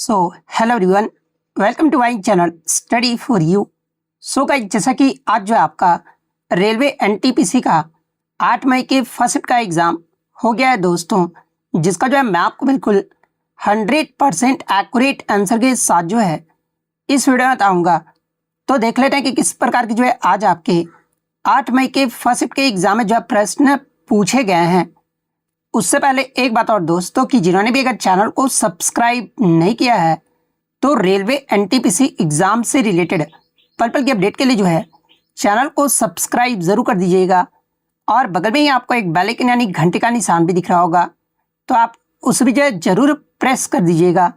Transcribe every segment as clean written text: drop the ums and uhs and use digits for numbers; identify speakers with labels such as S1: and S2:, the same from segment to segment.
S1: So hello everyone, welcome to my channel study for you. So guys, जैसा कि आज जो है आपका रेलवे एनटीपीसी का 8 मई के फर्स्ट शिफ्ट का एग्ज़ाम हो गया है दोस्तों, जिसका जो है मैं आपको बिल्कुल 100% एक्यूरेट आंसर के साथ जो है इस वीडियो में बताऊँगा। तो देख लेते हैं कि किस प्रकार की जो है आज आपके 8 मई के फर्स्ट शिफ्ट के एग्ज़ाम में जो है प्रश्न पूछे गए हैं। उससे पहले एक बात और दोस्तों, कि जिन्होंने भी अगर चैनल को सब्सक्राइब नहीं किया है तो रेलवे एनटीपीसी एग्ज़ाम से रिलेटेड पल पल की अपडेट के लिए जो है चैनल को सब्सक्राइब ज़रूर कर दीजिएगा। और बगल में ही आपको एक बेल आइकन यानी घंटे का निशान भी दिख रहा होगा, तो आप उस भी जो है ज़रूर प्रेस कर दीजिएगा।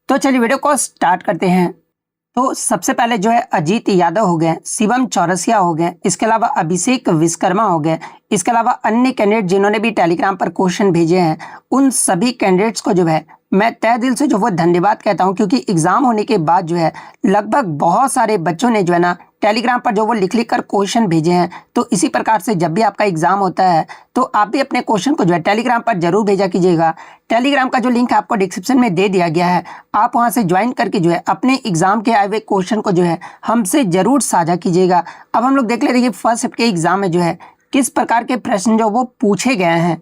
S1: तो चलिए वीडियो को स्टार्ट करते हैं। तो सबसे पहले जो है अजीत यादव हो गए, शिवम चौरसिया हो गए, इसके अलावा अभिषेक विश्वकर्मा हो गए, इसके अलावा अन्य कैंडिडेट जिन्होंने भी टेलीग्राम पर क्वेश्चन भेजे हैं, उन सभी कैंडिडेट्स को जो है मैं तहे दिल से जो वो धन्यवाद कहता हूं, क्योंकि एग्ज़ाम होने के बाद जो है लगभग बहुत सारे बच्चों ने जो है ना टेलीग्राम पर जो वो लिख कर क्वेश्चन भेजे हैं। तो इसी प्रकार से जब भी आपका एग्ज़ाम होता है तो आप भी अपने क्वेश्चन को जो है टेलीग्राम पर जरूर भेजा कीजिएगा। टेलीग्राम का जो लिंक है आपको डिस्क्रिप्शन में दे दिया गया है, आप वहां से ज्वाइन करके जो है अपने एग्ज़ाम के आए हुए क्वेश्चन को जो है हमसे ज़रूर साझा कीजिएगा। अब हम लोग देख ले रहे हैं फर्स्ट शिफ्ट के एग्ज़ाम में जो है किस प्रकार के प्रश्न जो वो पूछे गए हैं।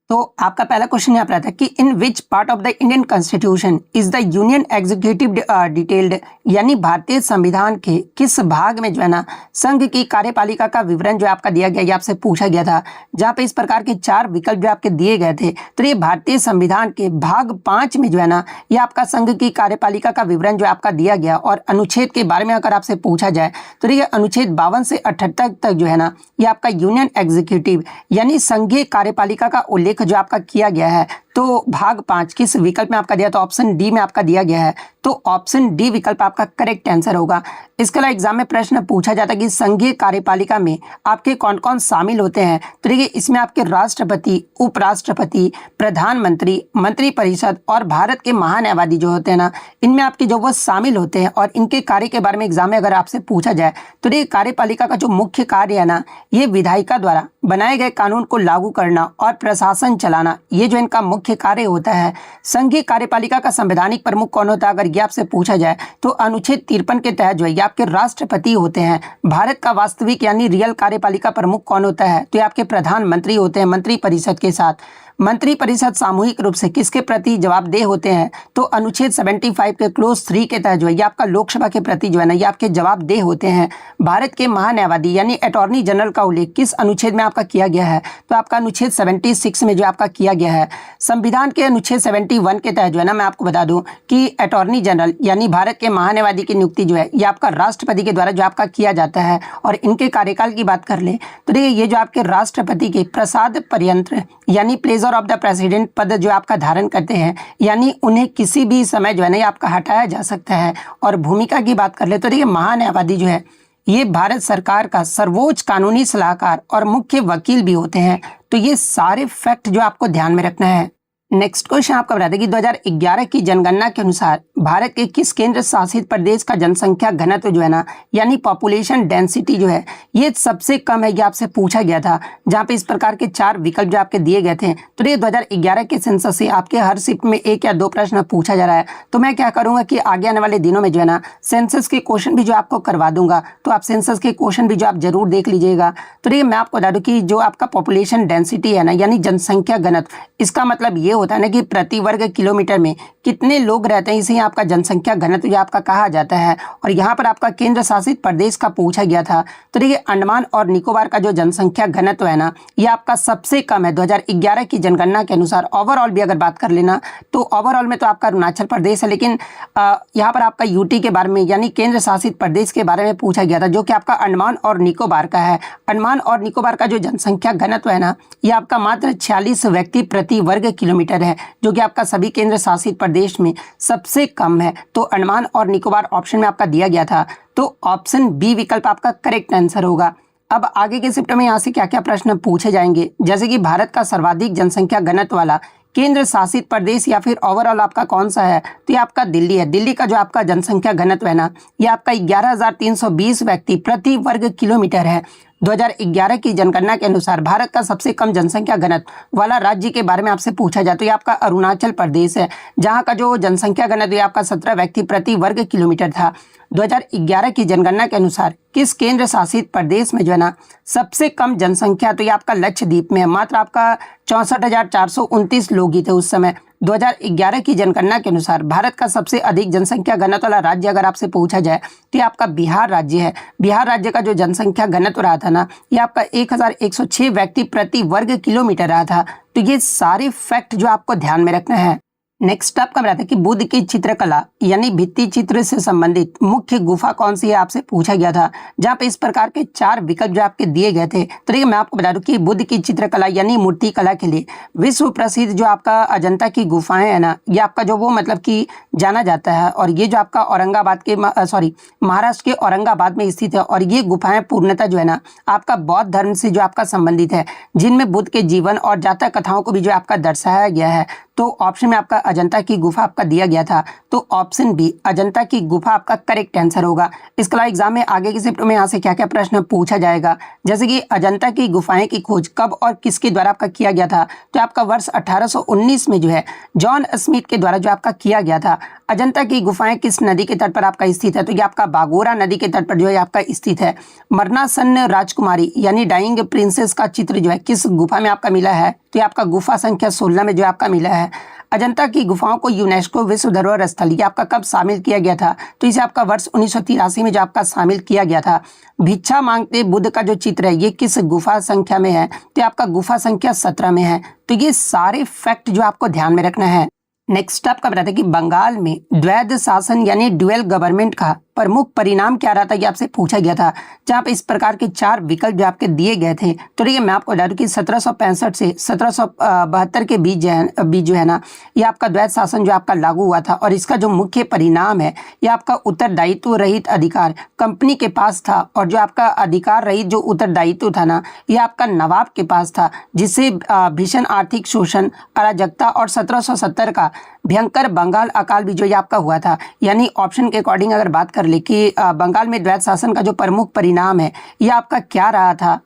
S1: तो आपका पहला क्वेश्चन यहाँ पर आता है कि in which part of the Indian constitution is the union executive detailed, यानी भारतीय संविधान के किस भाग में जो है ना संघ की कार्यपालिका का विवरण जो आपका दिया गया, ये आपसे पूछा गया था, जहाँ पे इस प्रकार के 4 विकल्प जो आपके दिए गए थे। तो ये भारतीय संविधान के भाग 5 में जो है ना ये आपका संघ की कार्यपालिका का विवरण जो आपका दिया गया। और अनुच्छेद के बारे में अगर आपसे पूछा जाए तो ये अनुच्छेद 52 से 78 तक जो है ना ये आपका यूनियन एग्जीक्यूटिव यानी संघीय कार्यपालिका का उल्लेख जो आपका किया गया है। तो भाग 5 किस विकल्प में आपका दिया, तो ऑप्शन डी में आपका दिया गया है। तो ऑप्शन डी विकल्प आपका करेक्ट आंसर होगा। इसके अलावा एग्जाम में प्रश्न पूछा जाता है कि संघीय कार्यपालिका में आपके कौन कौन शामिल होते हैं। तो देखिए इसमें आपके राष्ट्रपति, उपराष्ट्रपति, प्रधानमंत्री, मंत्रिपरिषद और भारत के महान्यायवादी जो होते हैं ना, इनमें आपके जो वो शामिल होते हैं। और इनके कार्य के बारे में एग्जाम में अगर आपसे पूछा जाए तो देखिए कार्यपालिका का जो मुख्य कार्य है ना, ये विधायिका द्वारा बनाए गए कानून को लागू करना और प्रशासन चलाना, ये जो इनका मुख्य कार्य होता है। संघीय कार्यपालिका का संवैधानिक प्रमुख कौन होता है, अगर ये आपसे पूछा जाए तो अनुच्छेद 53 के तहत जो है ये आपके राष्ट्रपति होते हैं। भारत का वास्तविक यानी रियल कार्यपालिका प्रमुख कौन होता है, तो ये आपके प्रधानमंत्री होते हैं मंत्रिपरिषद के साथ। मंत्रिपरिषद सामूहिक रूप से किसके प्रति जवाबदेह होते हैं, तो अनुच्छेद 75 के क्लोज 3 के तहत जो है ये आपका लोकसभा के प्रति जो है ना ये आपके जवाबदेह होते हैं। भारत के महान्यायवादी यानी अटॉर्नी जनरल का उल्लेख किस अनुच्छेद में आपका किया गया है, तो आपका अनुच्छेद 76 में जो आपका किया गया है। संविधान के अनुच्छेद 71 के तहत जो है ना मैं आपको बता दूं कि अटॉर्नी जनरल यानी भारत के महान्यायवादी की नियुक्ति जो है ये आपका राष्ट्रपति के द्वारा जो आपका किया जाता है। और इनके कार्यकाल की बात कर ले तो देखिए ये जो आपके राष्ट्रपति के प्रसाद पर्यंत्र यानी प्लेजर ऑफ द प्रेसिडेंट पद जो आपका धारण करते हैं, यानी उन्हें किसी भी समय जो है ना आपका हटाया जा सकता है। और भूमिका की बात कर ले तो देखिए महान्यायवादी जो है ये भारत सरकार का सर्वोच्च कानूनी सलाहकार और मुख्य वकील भी होते हैं। तो ये सारे फैक्ट जो आपको ध्यान में रखना है। नेक्स्ट क्वेश्चन आपका बताते हैं कि 2011 की जनगणना के अनुसार भारत के किस केंद्र शासित प्रदेश का जनसंख्या घनत्व जो है ना यानी पॉपुलेशन डेंसिटी जो है ये सबसे कम है, ये आपसे पूछा गया था, जहां पे इस प्रकार के 4 विकल्प जो आपके दिए गए थे। तो ये 2011 के सेंसस से आपके हर शिफ्ट में 1 या 2 प्रश्न पूछा जा रहा है। तो मैं क्या करूंगा कि आगे आने वाले दिनों में जो है ना सेंसस के क्वेश्चन भी जो आपको करवा दूंगा, तो आप सेंसस के क्वेश्चन भी जो आप जरूर देख लीजिएगा। तो देखिए मैं आपको बता दूं कि जो आपका पॉपुलेशन डेंसिटी है ना यानी जनसंख्या घनत्व, इसका मतलब ये होता है ना कि प्रति वर्ग किलोमीटर में कितने लोग रहते हैं, इसे आपका जनसंख्या घनत्व आपका कहा जाता है। और यहाँ पर आपका केंद्र शासित प्रदेश का पूछा गया था। तो देखिए अंडमान और निकोबार का जो जनसंख्या घनत्व है ना ये आपका सबसे कम है 2011 की जनगणना के अनुसार। ओवरऑल भी अगर बात कर लेना तो ओवरऑल में तो आपका अरुणाचल प्रदेश है, लेकिन यहाँ पर आपका यूटी के बारे में यानी केंद्र शासित प्रदेश के बारे में पूछा गया था, जो कि आपका अंडमान और निकोबार का है। अंडमान और निकोबार का जो जनसंख्या घनत्व है ना ये आपका मात्र 46 व्यक्ति प्रति वर्ग किलोमीटर है, जो कि आपका सभी केंद्र शासित प्रदेश में सबसे कम है। तो अंडमान और निकोबार ऑप्शन में आपका दिया गया था। तो ऑप्शन बी विकल्प आपका करेक्ट आंसर होगा। अब आगे के शिफ्ट में यहाँ से क्या क्या प्रश्न पूछे जाएंगे, जैसे कि भारत का सर्वाधिक जनसंख्या घनत्व वाला केंद्र शासित प्रदेश या फिर ओवरऑल आपका कौन सा है, तो ये आपका दिल्ली है। दिल्ली का जो आपका जनसंख्या घनत्व है ना ये आपका 11,320 व्यक्ति प्रति वर्ग किलोमीटर है। 2011 की जनगणना के अनुसार भारत का सबसे कम जनसंख्या घनत्व वाला राज्य के बारे में आपसे पूछा जाए तो ये आपका अरुणाचल प्रदेश है, जहां का जो जनसंख्या घनत्व ये आपका 17 व्यक्ति प्रति वर्ग किलोमीटर था। 2011 की जनगणना के अनुसार किस केंद्र शासित प्रदेश में जो है ना सबसे कम जनसंख्या, तो ये आपका लक्षद्वीप में है। मात्र आपका 64,429 लोग ही थे उस समय। 2011 की जनगणना के अनुसार भारत का सबसे अधिक जनसंख्या घनत्व वाला राज्य अगर आपसे पूछा जाए तो ये आपका बिहार राज्य है। बिहार राज्य का जो जनसंख्या घनत्व रहा था ना ये आपका 1106 व्यक्ति प्रति वर्ग किलोमीटर रहा था। तो ये सारे फैक्ट जो आपको ध्यान में रखना है। नेक्स्ट आपका बताते हैं कि बुद्ध की चित्रकला यानी भित्ति चित्र से संबंधित मुख्य गुफा कौन सी है आपसे पूछा गया था, जहां पे इस प्रकार के 4 विकल्प जो आपके दिए गए थे। तो देखिए मैं आपको बता दूं कि बुद्ध की चित्रकला यानी मूर्ति कला के लिए विश्व प्रसिद्ध जो आपका अजंता की गुफाएं है ना ये आपका जो वो मतलब कि जाना जाता है, और ये जो आपका औरंगाबाद के महाराष्ट्र के औरंगाबाद में स्थित है। और ये गुफाएं पूर्णतः जो है ना आपका बौद्ध धर्म से जो आपका संबंधित है, जिनमें बुद्ध के जीवन और जातक कथाओं को भी जो आपका दर्शाया गया है। तो ऑप्शन में आपका अजंता की गुफा आपका दिया गया था, तो ऑप्शन बी अजंता की गुफा आपका करेक्ट आंसर होगा। इसके अलावा एग्जाम में आगे की शिफ्ट में यहाँ से क्या क्या प्रश्न पूछा जाएगा, जैसे कि अजंता की गुफाएं की खोज कब और किसके द्वारा आपका किया गया था, तो आपका वर्ष 1819 में जो है जॉन स्मिथ के द्वारा जो आपका किया गया था। अजंता की गुफाएं किस नदी के तट पर आपका स्थित है, तो ये आपका बागोरा नदी के तट पर जो है आपका स्थित है। मरनासन्न राजकुमारी यानी डाइंग प्रिंसेस का चित्र जो है किस गुफा में आपका मिला है, तो ये आपका गुफा संख्या 16 में जो आपका मिला है। अजंता की गुफाओं को यूनेस्को विश्व धरोहर स्थल ये आपका कब शामिल किया गया था, तो इसे आपका वर्ष 1983 में जो आपका शामिल किया गया था। भिक्षा मांगते बुद्ध का जो चित्र है ये किस गुफा संख्या में है, तो आपका गुफा संख्या 17 में है। तो ये सारे फैक्ट जो आपको ध्यान में रखना है। नेक्स्ट आपका बताते हैं कि बंगाल में द्वैध शासन यानी ड्यूअल गवर्नमेंट का प्रमुख परिणाम क्या रहा था, ये आपसे पूछा गया था, जहां पे इस प्रकार के 4 विकल्प जो आपके दिए गए थे। तो देखिए मैं आपको बता दूं कि 1765 से 1772 के बीच जो है ना ये आपका द्वैध शासन जो आपका लागू हुआ था, और इसका जो मुख्य परिणाम है ये आपका उत्तरदायित्व रहित अधिकार कंपनी के पास था, और जो आपका अधिकार रहित जो उत्तरदायित्व था ना ये आपका नवाब के पास था, जिससे भीषण आर्थिक शोषण, अराजकता और 1770 का भयंकर बंगाल अकाल भी जो ये आपका हुआ था। यानी ऑप्शन के अकॉर्डिंग अगर बात कर ले कि बंगाल में द्वैध शासन का जो प्रमुख परिणाम है ये आपका क्या रहा था,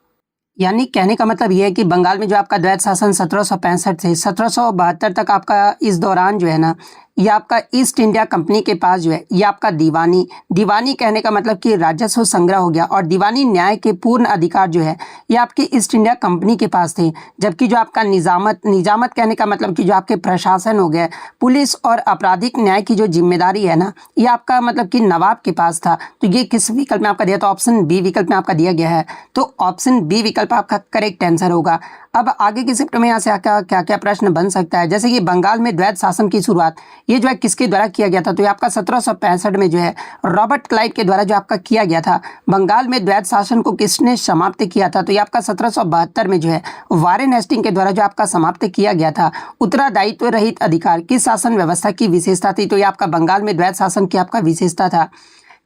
S1: यानी कहने का मतलब ये है कि बंगाल में जो आपका द्वैध शासन 1765 से 1772 तक आपका इस दौरान जो है ना ये आपका ईस्ट इंडिया कंपनी के पास जो है ये आपका दीवानी कहने का मतलब कि राजस्व संग्रह हो गया, और दीवानी न्याय के पूर्ण अधिकार जो है ये आपके ईस्ट इंडिया कंपनी के पास थे। जबकि जो आपका निजामत कहने का मतलब कि जो आपके प्रशासन हो गया, पुलिस और आपराधिक न्याय की जो जिम्मेदारी है ना ये आपका मतलब कि नवाब के पास था। तो ये किस विकल्प में आपका दिया, तो ऑप्शन बी विकल्प में आपका दिया गया है। तो ऑप्शन बी विकल्प आपका करेक्ट आंसर होगा। अब आगे की शिफ्ट में यहाँ से क्या क्या प्रश्न बन सकता है, जैसे कि बंगाल में द्वैध शासन की शुरुआत ये जो है किसके द्वारा किया गया था, तो ये आपका 1765 में जो है रॉबर्ट क्लाइव के द्वारा जो आपका किया गया था। बंगाल में द्वैध शासन को किसने समाप्त किया था, तो ये आपका 1772 में जो है वारेन हेस्टिंग के द्वारा जो आपका समाप्त किया गया था। उत्तरदायित्व रहित अधिकार किस शासन व्यवस्था की विशेषता थी, तो ये आपका बंगाल में द्वैध शासन की आपका विशेषता था।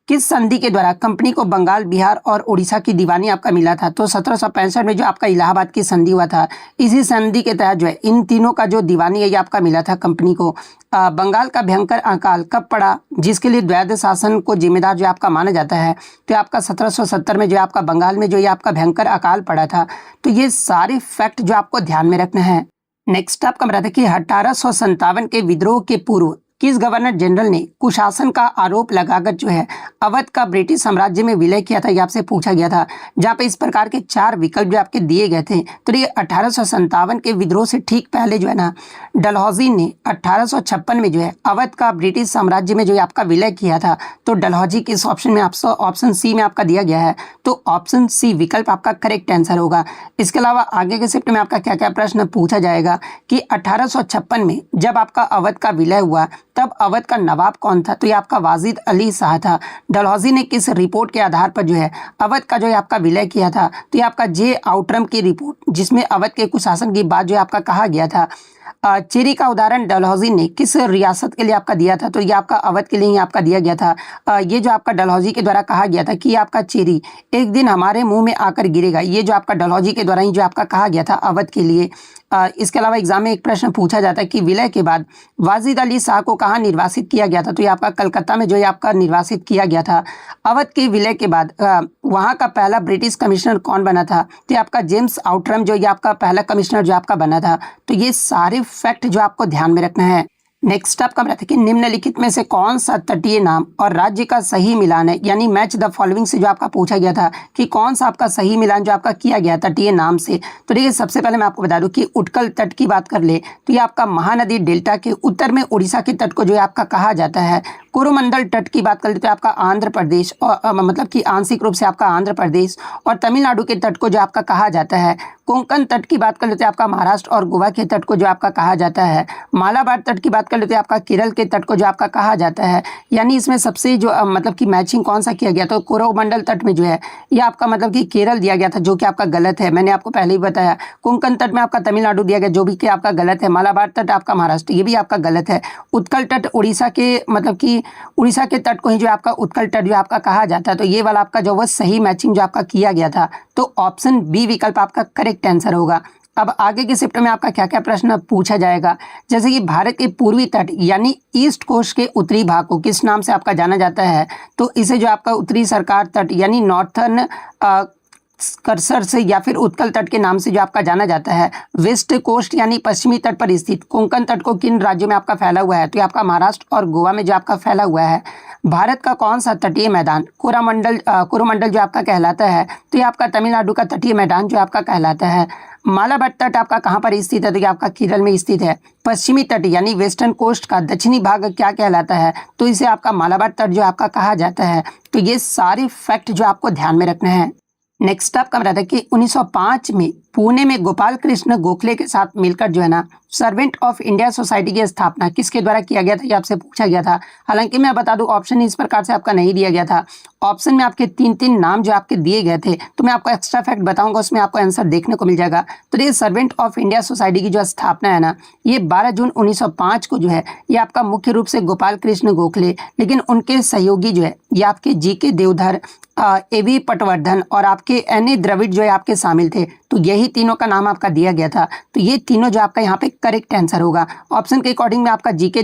S1: किस संधि के द्वारा कंपनी को बंगाल, बिहार और उड़ीसा की दीवानी आपका मिला था, तो 1765 में जो आपका इलाहाबाद की संधि हुआ था, इसी संधि के तहत जो है इन तीनों का जो दीवानी है ये आपका मिला था कंपनी को। बंगाल का भयंकर अकाल कब पड़ा, जिसके लिए द्वैध शासन को जिम्मेदार जो आपका माना जाता है, तो आपका 1770 में जो आपका बंगाल में जो ये आपका भयंकर अकाल पड़ा था। तो ये सारे फैक्ट जो आपको ध्यान में रखना है। नेक्स्ट आपका बताते कि 1857 के विद्रोह के पूर्व किस गवर्नर जनरल ने कुशासन का आरोप लगाकर जो है अवध का ब्रिटिश साम्राज्य में विलय किया था, ये आपसे पूछा गया था, जहां पे इस प्रकार के 4 विकल्प जो आपके दिए गए थे। तो ये 1857 के विद्रोह से ठीक पहले जो है ना डलहौजी ने 1856 में जो है अवध का ब्रिटिश साम्राज्य में जो आपका विलय किया था। तो डलहौजी किस ऑप्शन में आपको ऑप्शन सी में आपका दिया गया है, तो ऑप्शन सी विकल्प आपका करेक्ट आंसर होगा। इसके अलावा आगे के शिफ्ट में आपका क्या क्या प्रश्न पूछा जाएगा कि 1856 में जब आपका अवध का विलय हुआ तब अवध का नवाब कौन था, तो ये आपका वाजिद अली शाह था। डलहौजी ने किस रिपोर्ट के आधार पर जो है अवध का जो है आपका विलय किया था, तो ये आपका जे आउटरम की रिपोर्ट, जिसमें अवध के कुशासन की बात जो है आपका कहा गया था। चेरी का उदाहरण डलहौजी ने किस रियासत के लिए आपका दिया था, तो ये आपका अवध के लिए ही आपका दिया गया था। ये जो आपका डलहौजी के द्वारा कहा गया था कि आपका चेरी एक दिन हमारे मुंह में आकर गिरेगा, ये जो आपका डलहौजी के द्वारा ही जो आपका कहा गया था अवध के लिए। इसके अलावा एग्जाम में एक प्रश्न पूछा जाता है कि विलय के बाद वाजिद अली शाह को कहाँ निर्वासित किया गया था, तो ये आपका कलकत्ता में जो है आपका निर्वासित किया गया था। अवध के विलय के बाद वहाँ का पहला ब्रिटिश कमिश्नर कौन बना था, तो ये आपका जेम्स आउटरम जो ये आपका पहला कमिश्नर जो आपका बना था। तो ये सारे फैक्ट जो आपको ध्यान में रखना है। नेक्स्ट आपका रहता है कि निम्नलिखित में से कौन सा तटीय नाम और राज्य का सही मिलान है, यानी मैच द फॉलोइंग से जो आपका पूछा गया था कि कौन सा आपका सही मिलान जो आपका किया गया तटीय नाम से। तो देखिए सबसे पहले मैं आपको बता दूं कि उत्कल तट की बात कर ले तो ये आपका महानदी डेल्टा के उत्तर में उड़ीसा के तट को जो है आपका कहा जाता है। कोरोमंडल तट की बात कर ले तो आपका आंध्र प्रदेश और मतलब कि आंशिक रूप से आपका आंध्र प्रदेश और तमिलनाडु के तट को जो आपका कहा जाता है। कोंकण तट की बात कर लेते हैं आपका महाराष्ट्र और गोवा के तट को जो आपका कहा जाता है। मालाबार तट की बात कर लेते हैं आपका केरल के तट को जो आपका कहा जाता है। यानी इसमें सबसे जो मतलब कि मैचिंग कौन सा किया गया तो कोरोमंडल तट में जो है ये आपका मतलब कि केरल दिया गया था जो कि आपका गलत है, मैंने आपको पहले ही बताया। कोंकण तट में आपका तमिलनाडु दिया गया जो भी कि आपका गलत है। मालाबार तट आपका महाराष्ट्र, ये भी आपका गलत है। उत्कल तट उड़ीसा के मतलब कि उड़ीसा के तट को ही जो आपका उत्कल तट जो आपका कहा जाता है। तो ये वाला आपका जो वो सही मैचिंग जो आपका किया गया था। तो ऑप्शन बी विकल्प आपका करेक्ट आंसर होगा। अब आगे के शिफ्ट में आपका क्या क्या प्रश्न पूछा जाएगा, जैसे कि भारत के पूर्वी तट यानी ईस्ट कोस्ट के उत्तरी भाग को किस नाम से आपका जाना जाता है, तो इसे जो आपका उत्तरी सरकार तट यानी नॉर्थर्न कर्सर से या फिर उत्कल तट के नाम से जो आपका जाना जाता है। वेस्ट कोस्ट यानी पश्चिमी तट पर स्थित कोंकण तट को किन राज्यों में आपका फैला हुआ है, तो ये आपका महाराष्ट्र और गोवा में जो आपका फैला हुआ है। भारत का कौन सा तटीय मैदान कोरोमंडल जो आपका कहलाता है, तो ये आपका तमिलनाडु का तटीय मैदान जो आपका कहलाता है। मालाबार तट आपका कहाँ पर स्थित है, तो ये आपका केरल में स्थित है। पश्चिमी तट यानी वेस्टर्न कोस्ट का दक्षिणी भाग क्या कहलाता है, तो इसे आपका मालाबार तट जो आपका कहा जाता है। तो ये सारे फैक्ट जो आपको ध्यान में रखना है। नेक्स्ट आपका रहता है कि 1905 में पुणे में गोपाल कृष्ण गोखले के साथ मिलकर जो है ना सर्वेंट ऑफ इंडिया सोसाइटी की स्थापना किसके द्वारा किया गया था, ये आपसे पूछा गया था। हालांकि मैं बता दूं ऑप्शन इस प्रकार से आपका नहीं दिया गया था। ऑप्शन में आपके तीन नाम जो आपके दिए गए थे, तो मैं आपको एक्स्ट्रा फैक्ट बताऊंगा, उसमें आपको आंसर देखने को मिल जाएगा। तो ये सर्वेंट ऑफ इंडिया सोसाइटी की जो स्थापना है ना, ये 12 जून 1905 को जो है ये आपका मुख्य रूप से गोपाल कृष्ण गोखले, लेकिन उनके सहयोगी जो है ये आपके जीके देवधर, एवी पटवर्धन और आपके एन ए द्रविड़ जो है आपके शामिल थे। तो यही तीनों का नाम आपका दिया गया था। तो ये तीनों जो आपका यहाँ पे करेक्ट आंसर होगा। ऑप्शन के अकॉर्डिंग में आपका जीके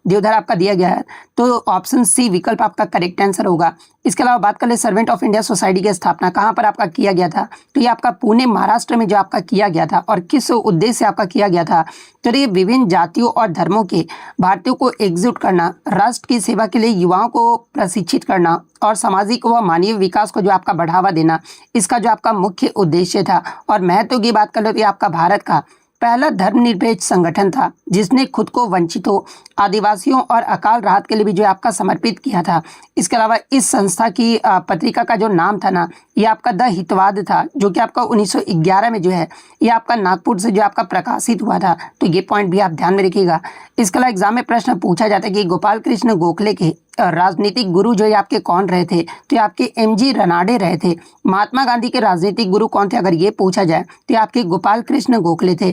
S1: देवधर आपका दिया गया है, तो ऑप्शन सी विकल्प आपका करेक्ट आंसर होगा। इसके अलावा बात कर ले सर्वेंट ऑफ इंडिया सोसाइटी की स्थापना कहाँ पर आपका किया गया था, तो ये आपका पुणे महाराष्ट्र में जो आपका किया गया था। और किस उद्देश्य से आपका किया गया था, तो ये विभिन्न जातियों और धर्मों के भारतीयों को एकजुट करना, राष्ट्र की सेवा के लिए युवाओं को प्रशिक्षित करना और सामाजिक व मानवीय विकास को जो आपका बढ़ावा देना, इसका जो आपका मुख्य उद्देश्य था। और महत्व की बात कर लो तो ये आपका भारत का पहला धर्मनिरपेक्ष संगठन था जिसने खुद को वंचितों, आदिवासियों और अकाल राहत के लिए भी जो आपका समर्पित किया था। इसके अलावा इस संस्था की पत्रिका का जो नाम था ना, ये आपका द हितवाद था, जो कि आपका 1911 में जो है ये आपका नागपुर से जो आपका प्रकाशित हुआ था। तो ये पॉइंट भी आप ध्यान में रखिएगा। इसके अलावा एग्जाम में प्रश्न पूछा जाता है कि गोपाल कृष्ण गोखले के राजनीतिक गुरु जो ये आपके कौन रहे थे, तो ये आपके एमजी रनाडे रहे थे। महात्मा गांधी के राजनीतिक गुरु कौन थे, अगर ये पूछा जाए तो ये आपके गोपाल कृष्ण गोखले थे।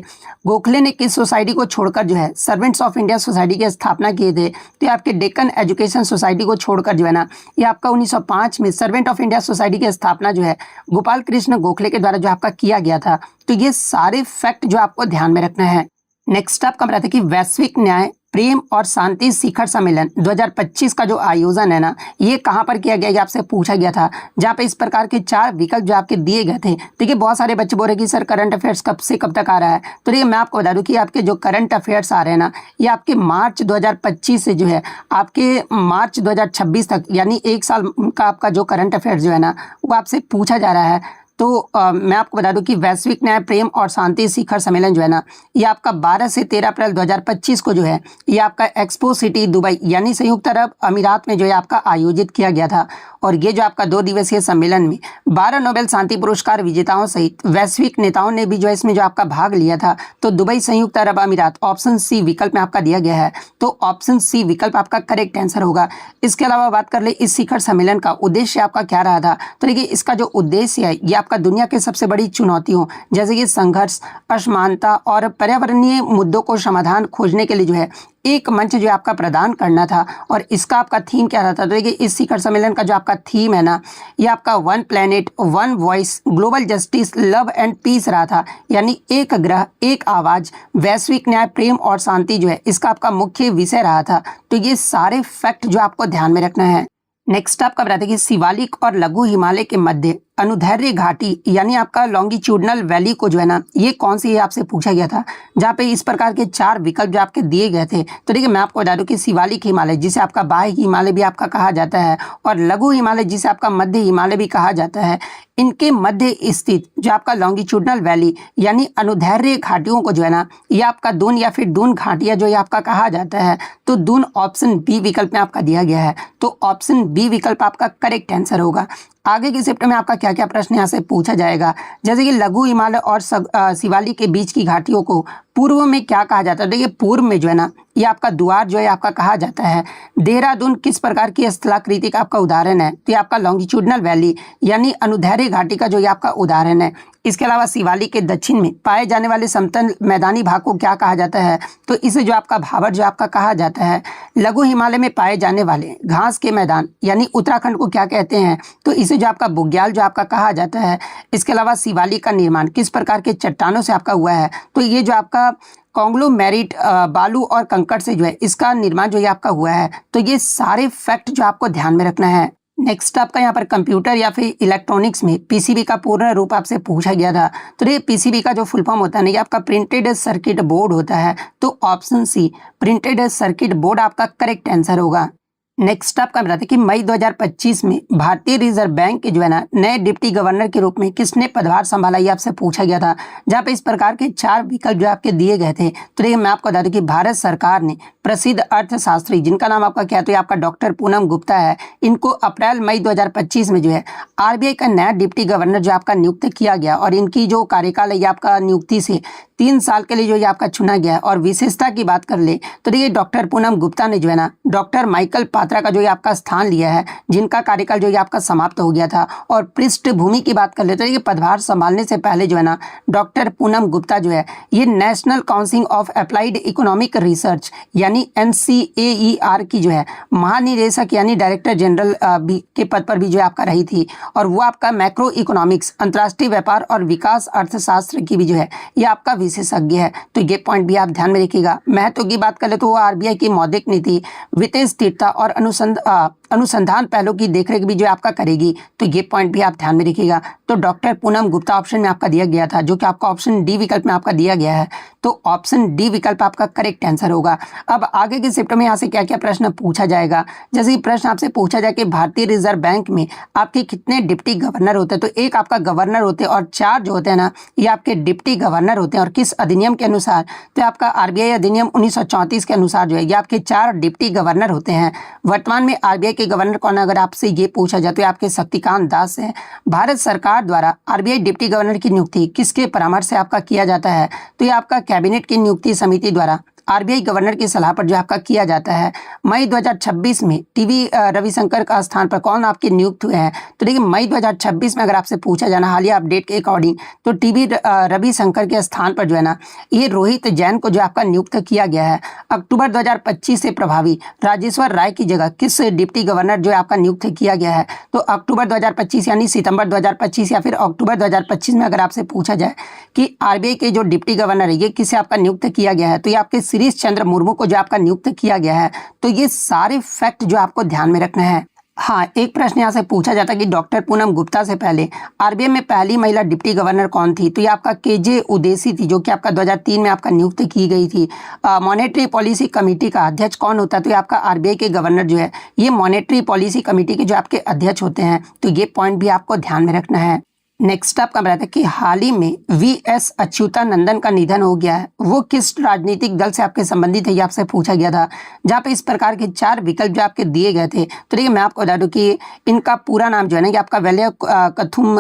S1: गोखले ने किस सोसाइटी को छोड़कर जो है सर्वेंट्स ऑफ इंडिया सोसाइटी की स्थापना किए थे, तो ये आपके डेक्कन एजुकेशन सोसाइटी को छोड़कर जो है ना ये आपका 1905 में सर्वेंट ऑफ इंडिया सोसाइटी की स्थापना जो है गोपाल कृष्ण गोखले के द्वारा जो आपका किया गया था। तो ये सारे फैक्ट जो आपको ध्यान में रखना है। नेक्स्ट आपका रहता है कि वैश्विक न्याय प्रेम और शांति शिखर सम्मेलन 2025 का जो आयोजन है ना, ये कहाँ पर किया गया, ये आपसे पूछा गया था। जहाँ पे इस प्रकार के 4 विकल्प जो आपके दिए गए थे। देखिए बहुत सारे बच्चे बोल रहे कि सर करंट अफेयर्स कब से कब तक आ रहा है, तो देखिए मैं आपको बता दूं कि आपके जो करंट अफेयर्स आ रहे हैं ना, ये आपके मार्च 2025 से जो है आपके मार्च 2026 तक, यानी 1 साल का आपका जो करंट अफेयर्स जो है ना वो आपसे पूछा जा रहा है। तो मैं आपको बता दूं कि वैश्विक न्याय प्रेम और शांति शिखर सम्मेलन जो है ना, ये आपका 12 से 13 अप्रैल 2025 को जो है ये आपका एक्सपो सिटी दुबई यानी संयुक्त अरब अमीरात में जो है आपका आयोजित किया गया था। और ये जो आपका 2 दिवसीय सम्मेलन में 12 नोबेल शांति पुरस्कार विजेताओं सहित वैश्विक नेताओं ने भी जो है इसमें जो आपका भाग लिया था। तो दुबई संयुक्त अरब अमीरात ऑप्शन सी विकल्प में आपका दिया गया है। तो ऑप्शन सी विकल्प आपका करेक्ट आंसर होगा। इसके अलावा बात कर ले इस शिखर सम्मेलन का उद्देश्य आपका क्या रहा था, तो देखिए इसका जो उद्देश्य है ये आपका दुनिया के सबसे बड़ी चुनौतियों जैसे कि संघर्ष, असमानता और पर्यावरणीय मुद्दों को समाधान खोजने के लिए जो है एक मंच जो आपका प्रदान करना था। और इसका आपका थीम क्या रहता था? तो देखिए इस शिखर सम्मेलन का जो आपका थीम है ना, ये आपका one planet one voice global justice love and peace रहा था। यानी एक ग्रह एक आवाज़, वैश्विक न्याय, प्रेम और शांति जो है इसका आपका मुख्य विषय रहा था। तो ये सारे फैक्ट जो आपको ध्यान में रखना है। नेक्स्ट आपका बताते हैं कि शिवालिक और लघु हिमालय के मध्य अनुदैर्ध्य घाटी यानी आपका लॉन्गिट्यूडनल वैली को जो है ना, ये कौन सी है आपसे पूछा गया था, जहाँ पे इस प्रकार के 4 विकल्प जो आपके दिए गए थे। तो देखिए मैं आपको बता दूं कि शिवालिक हिमालय जिसे आपका बाह्य हिमालय भी आपका कहा जाता है और लघु हिमालय जिसे आपका मध्य हिमालय भी कहा जाता है, इनके मध्य स्थित जो आपका लॉन्गिट्यूडनल वैली यानी अनुदैर्ध्य घाटियों को जो है ना, ये आपका दून या फिर दून घाटियाँ जो ये आपका कहा जाता है। तो दून ऑप्शन बी विकल्प में आपका दिया गया है। तो ऑप्शन बी विकल्प आपका करेक्ट आंसर होगा। आगे के शिफ्ट में आपका क्या क्या प्रश्न यहाँ से पूछा जाएगा, जैसे कि लघु हिमालय और शिवालिक के बीच की घाटियों को पूर्व में क्या कहा जाता है? देखिए पूर्व में जो है ना, ये आपका द्वार जो है आपका कहा जाता है। देहरादून किस प्रकार की स्थलाकृति का आपका उदाहरण है? तो ये आपका लॉन्गिट्यूडनल वैली यानी अनुदैर्ध्य घाटी का जो ये आपका उदाहरण है। इसके अलावा शिवालिक के दक्षिण में पाए जाने वाले समतल मैदानी भाग को क्या कहा जाता है? तो इसे जो आपका भाबर जो आपका कहा जाता है। लघु हिमालय में पाए जाने वाले घास के मैदान यानी उत्तराखंड को क्या कहते हैं? तो इसे जो आपका बुग्याल जो आपका कहा जाता है। इसके अलावा शिवालिक का निर्माण किस प्रकार के चट्टानों से आपका हुआ है? तो ये जो आपका कॉन्ग्लोमेरेट बालू और कंकड़ से जो है इसका निर्माण जो ये आपका हुआ है। तो ये सारे फैक्ट जो आपको ध्यान में रखना है। नेक्स्ट आपका यहाँ पर कंप्यूटर या फिर इलेक्ट्रॉनिक्स में पीसीबी का पूर्ण रूप आपसे पूछा गया था। तो ये पीसीबी का जो फुल फॉर्म होता है ना, ये आपका प्रिंटेड सर्किट बोर्ड होता है। तो option C printed circuit board आपका करेक्ट आंसर होगा। नेक्स्ट आपका बताते हैं कि मई 2025 में भारतीय रिजर्व बैंक के जो है ना नए डिप्टी गवर्नर के रूप में किसने पदभार संभाला, ये आपसे पूछा गया था। जहाँ पे इस प्रकार के 4 विकल्प जो आपके दिए गए थे। तो देखिए मैं आपको बता दूं कि भारत सरकार ने प्रसिद्ध अर्थशास्त्री जिनका नाम आपका क्या है, तो ये आपका डॉक्टर पूनम गुप्ता है, इनको अप्रैल मई 2025 में जो है आरबीआई का नया डिप्टी गवर्नर जो आपका नियुक्त किया गया। और इनकी जो कार्यकाल है ये आपका नियुक्ति से 3 साल के लिए जो ये आपका चुना गया है। और विशेषता की बात कर ले तो देखिए डॉक्टर पूनम गुप्ता ने जो है ना डॉक्टर माइकल पात्रा का जो ये आपका स्थान लिया है, जिनका कार्यकाल जो ये आपका समाप्त हो गया था। और पृष्ठभूमि की बात कर ले तो ये पदभार संभालने से पहले जो है ना डॉक्टर पूनम गुप्ता जो है ये national council of applied economic research यानी NCAER की जो है महानिदेशक यानी डायरेक्टर जनरल के पद पर भी जो आपका रही थी। और वो आपका मैक्रो इकोनॉमिक्स अंतर्राष्ट्रीय व्यापार और विकास अर्थशास्त्र की भी जो है ये आपका विशेषज्ञ है। तो ये पॉइंट भी आप ध्यान में रखिएगा। महत्व की बात करें तो वो आरबीआई की मौद्रिक नीति, वित्तीय स्थिरता और अनुसंधान पहलों की देखरेख भी जो आपका करेगी। तो ये पॉइंट भी आप ध्यान में रखिएगा। तो डॉक्टर पूनम गुप्ता ऑप्शन में आपका दिया गया था, जो कि आपका ऑप्शन डी विकल्प में आपका दिया गया है। तो ऑप्शन डी विकल्प आपका करेक्ट आंसर होगा। अब आगे के शिफ्ट में यहाँ से क्या क्या प्रश्न पूछा जाएगा, जैसे कि प्रश्न आपसे पूछा जाए कि भारतीय रिजर्व बैंक में आपके कितने डिप्टी गवर्नर होते हैं? तो एक आपका गवर्नर होते हैं और 4 जो होते हैं ना ये आपके डिप्टी गवर्नर होते हैं। और किस अधिनियम के अनुसार? तो आपका आरबीआई अधिनियम 1934 के अनुसार जो है ये आपके 4 डिप्टी गवर्नर होते हैं। वर्तमान में आरबीआई के गवर्नर कौन है? अगर आपसे ये पूछा जाए तो आपके शक्तिकांत दास हैं। भारत सरकार द्वारा आरबीआई डिप्टी गवर्नर की नियुक्ति किसके परामर्श से आपका किया जाता है? तो ये आपका कैबिनेट की नियुक्ति समिति द्वारा आरबीआई गवर्नर की सलाह पर जो आपका किया जाता है। मई 2026 में टीवी रविशंकर का स्थान पर कौन आपके नियुक्त हुए हैं? तो देखिए मई 2026 में अगर आपसे पूछा जाना हालिया अपडेट के अकॉर्डिंग तो टीवी रविशंकर के स्थान पर जो है ना ये रोहित जैन को जो आपका नियुक्त किया गया है। अक्टूबर 2025 से प्रभावी राजेश्वर राय की जगह किस डिप्टी गवर्नर जो है आपका नियुक्त किया गया है? तो अक्टूबर 2025 यानी सितंबर 2025 या फिर अक्टूबर 2025 में अगर आपसे पूछा जाए कि आरबीआई के जो डिप्टी गवर्नर है ये किसे आपका नियुक्त किया गया है? तो ये आपके गिरीश चंद्र मुर्मू को जो आपका नियुक्त किया गया है। तो ये सारे फैक्ट जो आपको ध्यान में रखना है। हाँ, एक प्रश्न यहाँ से पूछा जाता है कि डॉक्टर पूनम गुप्ता से पहले आरबीआई में पहली महिला डिप्टी गवर्नर कौन थी? तो ये आपका केजे उदेसी थी, जो कि आपका 2003 में आपका नियुक्त की गई थी। मॉनेटरी पॉलिसी कमेटी का अध्यक्ष कौन होता है? तो ये आपका आरबीआई के गवर्नर जो है ये मॉनेटरी पॉलिसी कमेटी के जो आपके अध्यक्ष होते हैं। तो ये पॉइंट भी आपको ध्यान में रखना है। नेक्स्ट आपका बताते हैं कि हाल ही में वीएस अच्युतानंदन का निधन हो गया है, वो किस राजनीतिक दल से आपके संबंधित है? ये आपसे पूछा गया था, जहाँ पे इस प्रकार के 4 विकल्प जो आपके दिए गए थे। तो देखिए मैं आपको बता दूं कि इनका पूरा नाम जो है ना कि आपका वैल्य कथुम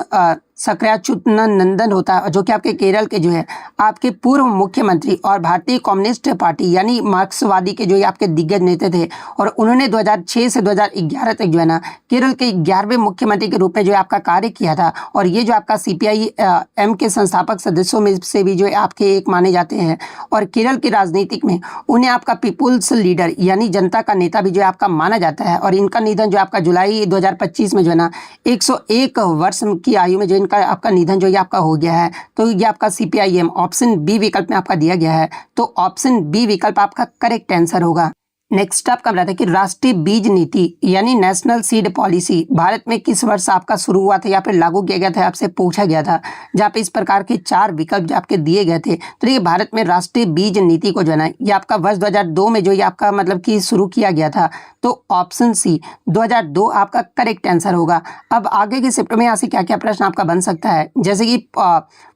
S1: सक्राचुत्तनंदन होता है, जो कि आपके केरल के जो है आपके पूर्व मुख्यमंत्री और भारतीय कम्युनिस्ट पार्टी यानी मार्क्सवादी के जो ये आपके दिग्गज नेता थे, और उन्होंने 2006 से 2011 तक जो है ना केरल के 11वें मुख्यमंत्री के रूप में जो है आपका कार्य किया था। और ये जो आपका CPI-M के संस्थापक सदस्यों में से भी जो है आपके एक माने जाते हैं। और केरल की राजनीतिक में उन्हें आपका पीपुल्स लीडर यानी जनता का नेता भी जो है आपका माना जाता है। और इनका निधन जो आपका जुलाई 2025 में जो है ना 101 वर्ष की आयु में जो इनका आपका निधन जो ये आपका हो गया है। तो ये आपका CPI-M ऑप्शन बी विकल्प में आपका दिया गया है। तो ऑप्शन बी विकल्प आपका करेक्ट आंसर होगा। नेक्स्ट आपका बताते हैं कि राष्ट्रीय बीज नीति यानी नेशनल सीड पॉलिसी भारत में किस वर्ष आपका शुरू हुआ था या फिर लागू किया गया था, आपसे पूछा गया था। जहाँ पे इस प्रकार के 4 विकल्प जो आपके दिए गए थे। तो ये भारत में राष्ट्रीय बीज नीति को जो है ना ये आपका वर्ष 2002 में जो ये आपका मतलब कि शुरू किया गया था। तो ऑप्शन सी 2002 आपका करेक्ट आंसर होगा। अब आगे के शिफ्ट में यहाँ से क्या क्या प्रश्न आपका बन सकता है, जैसे कि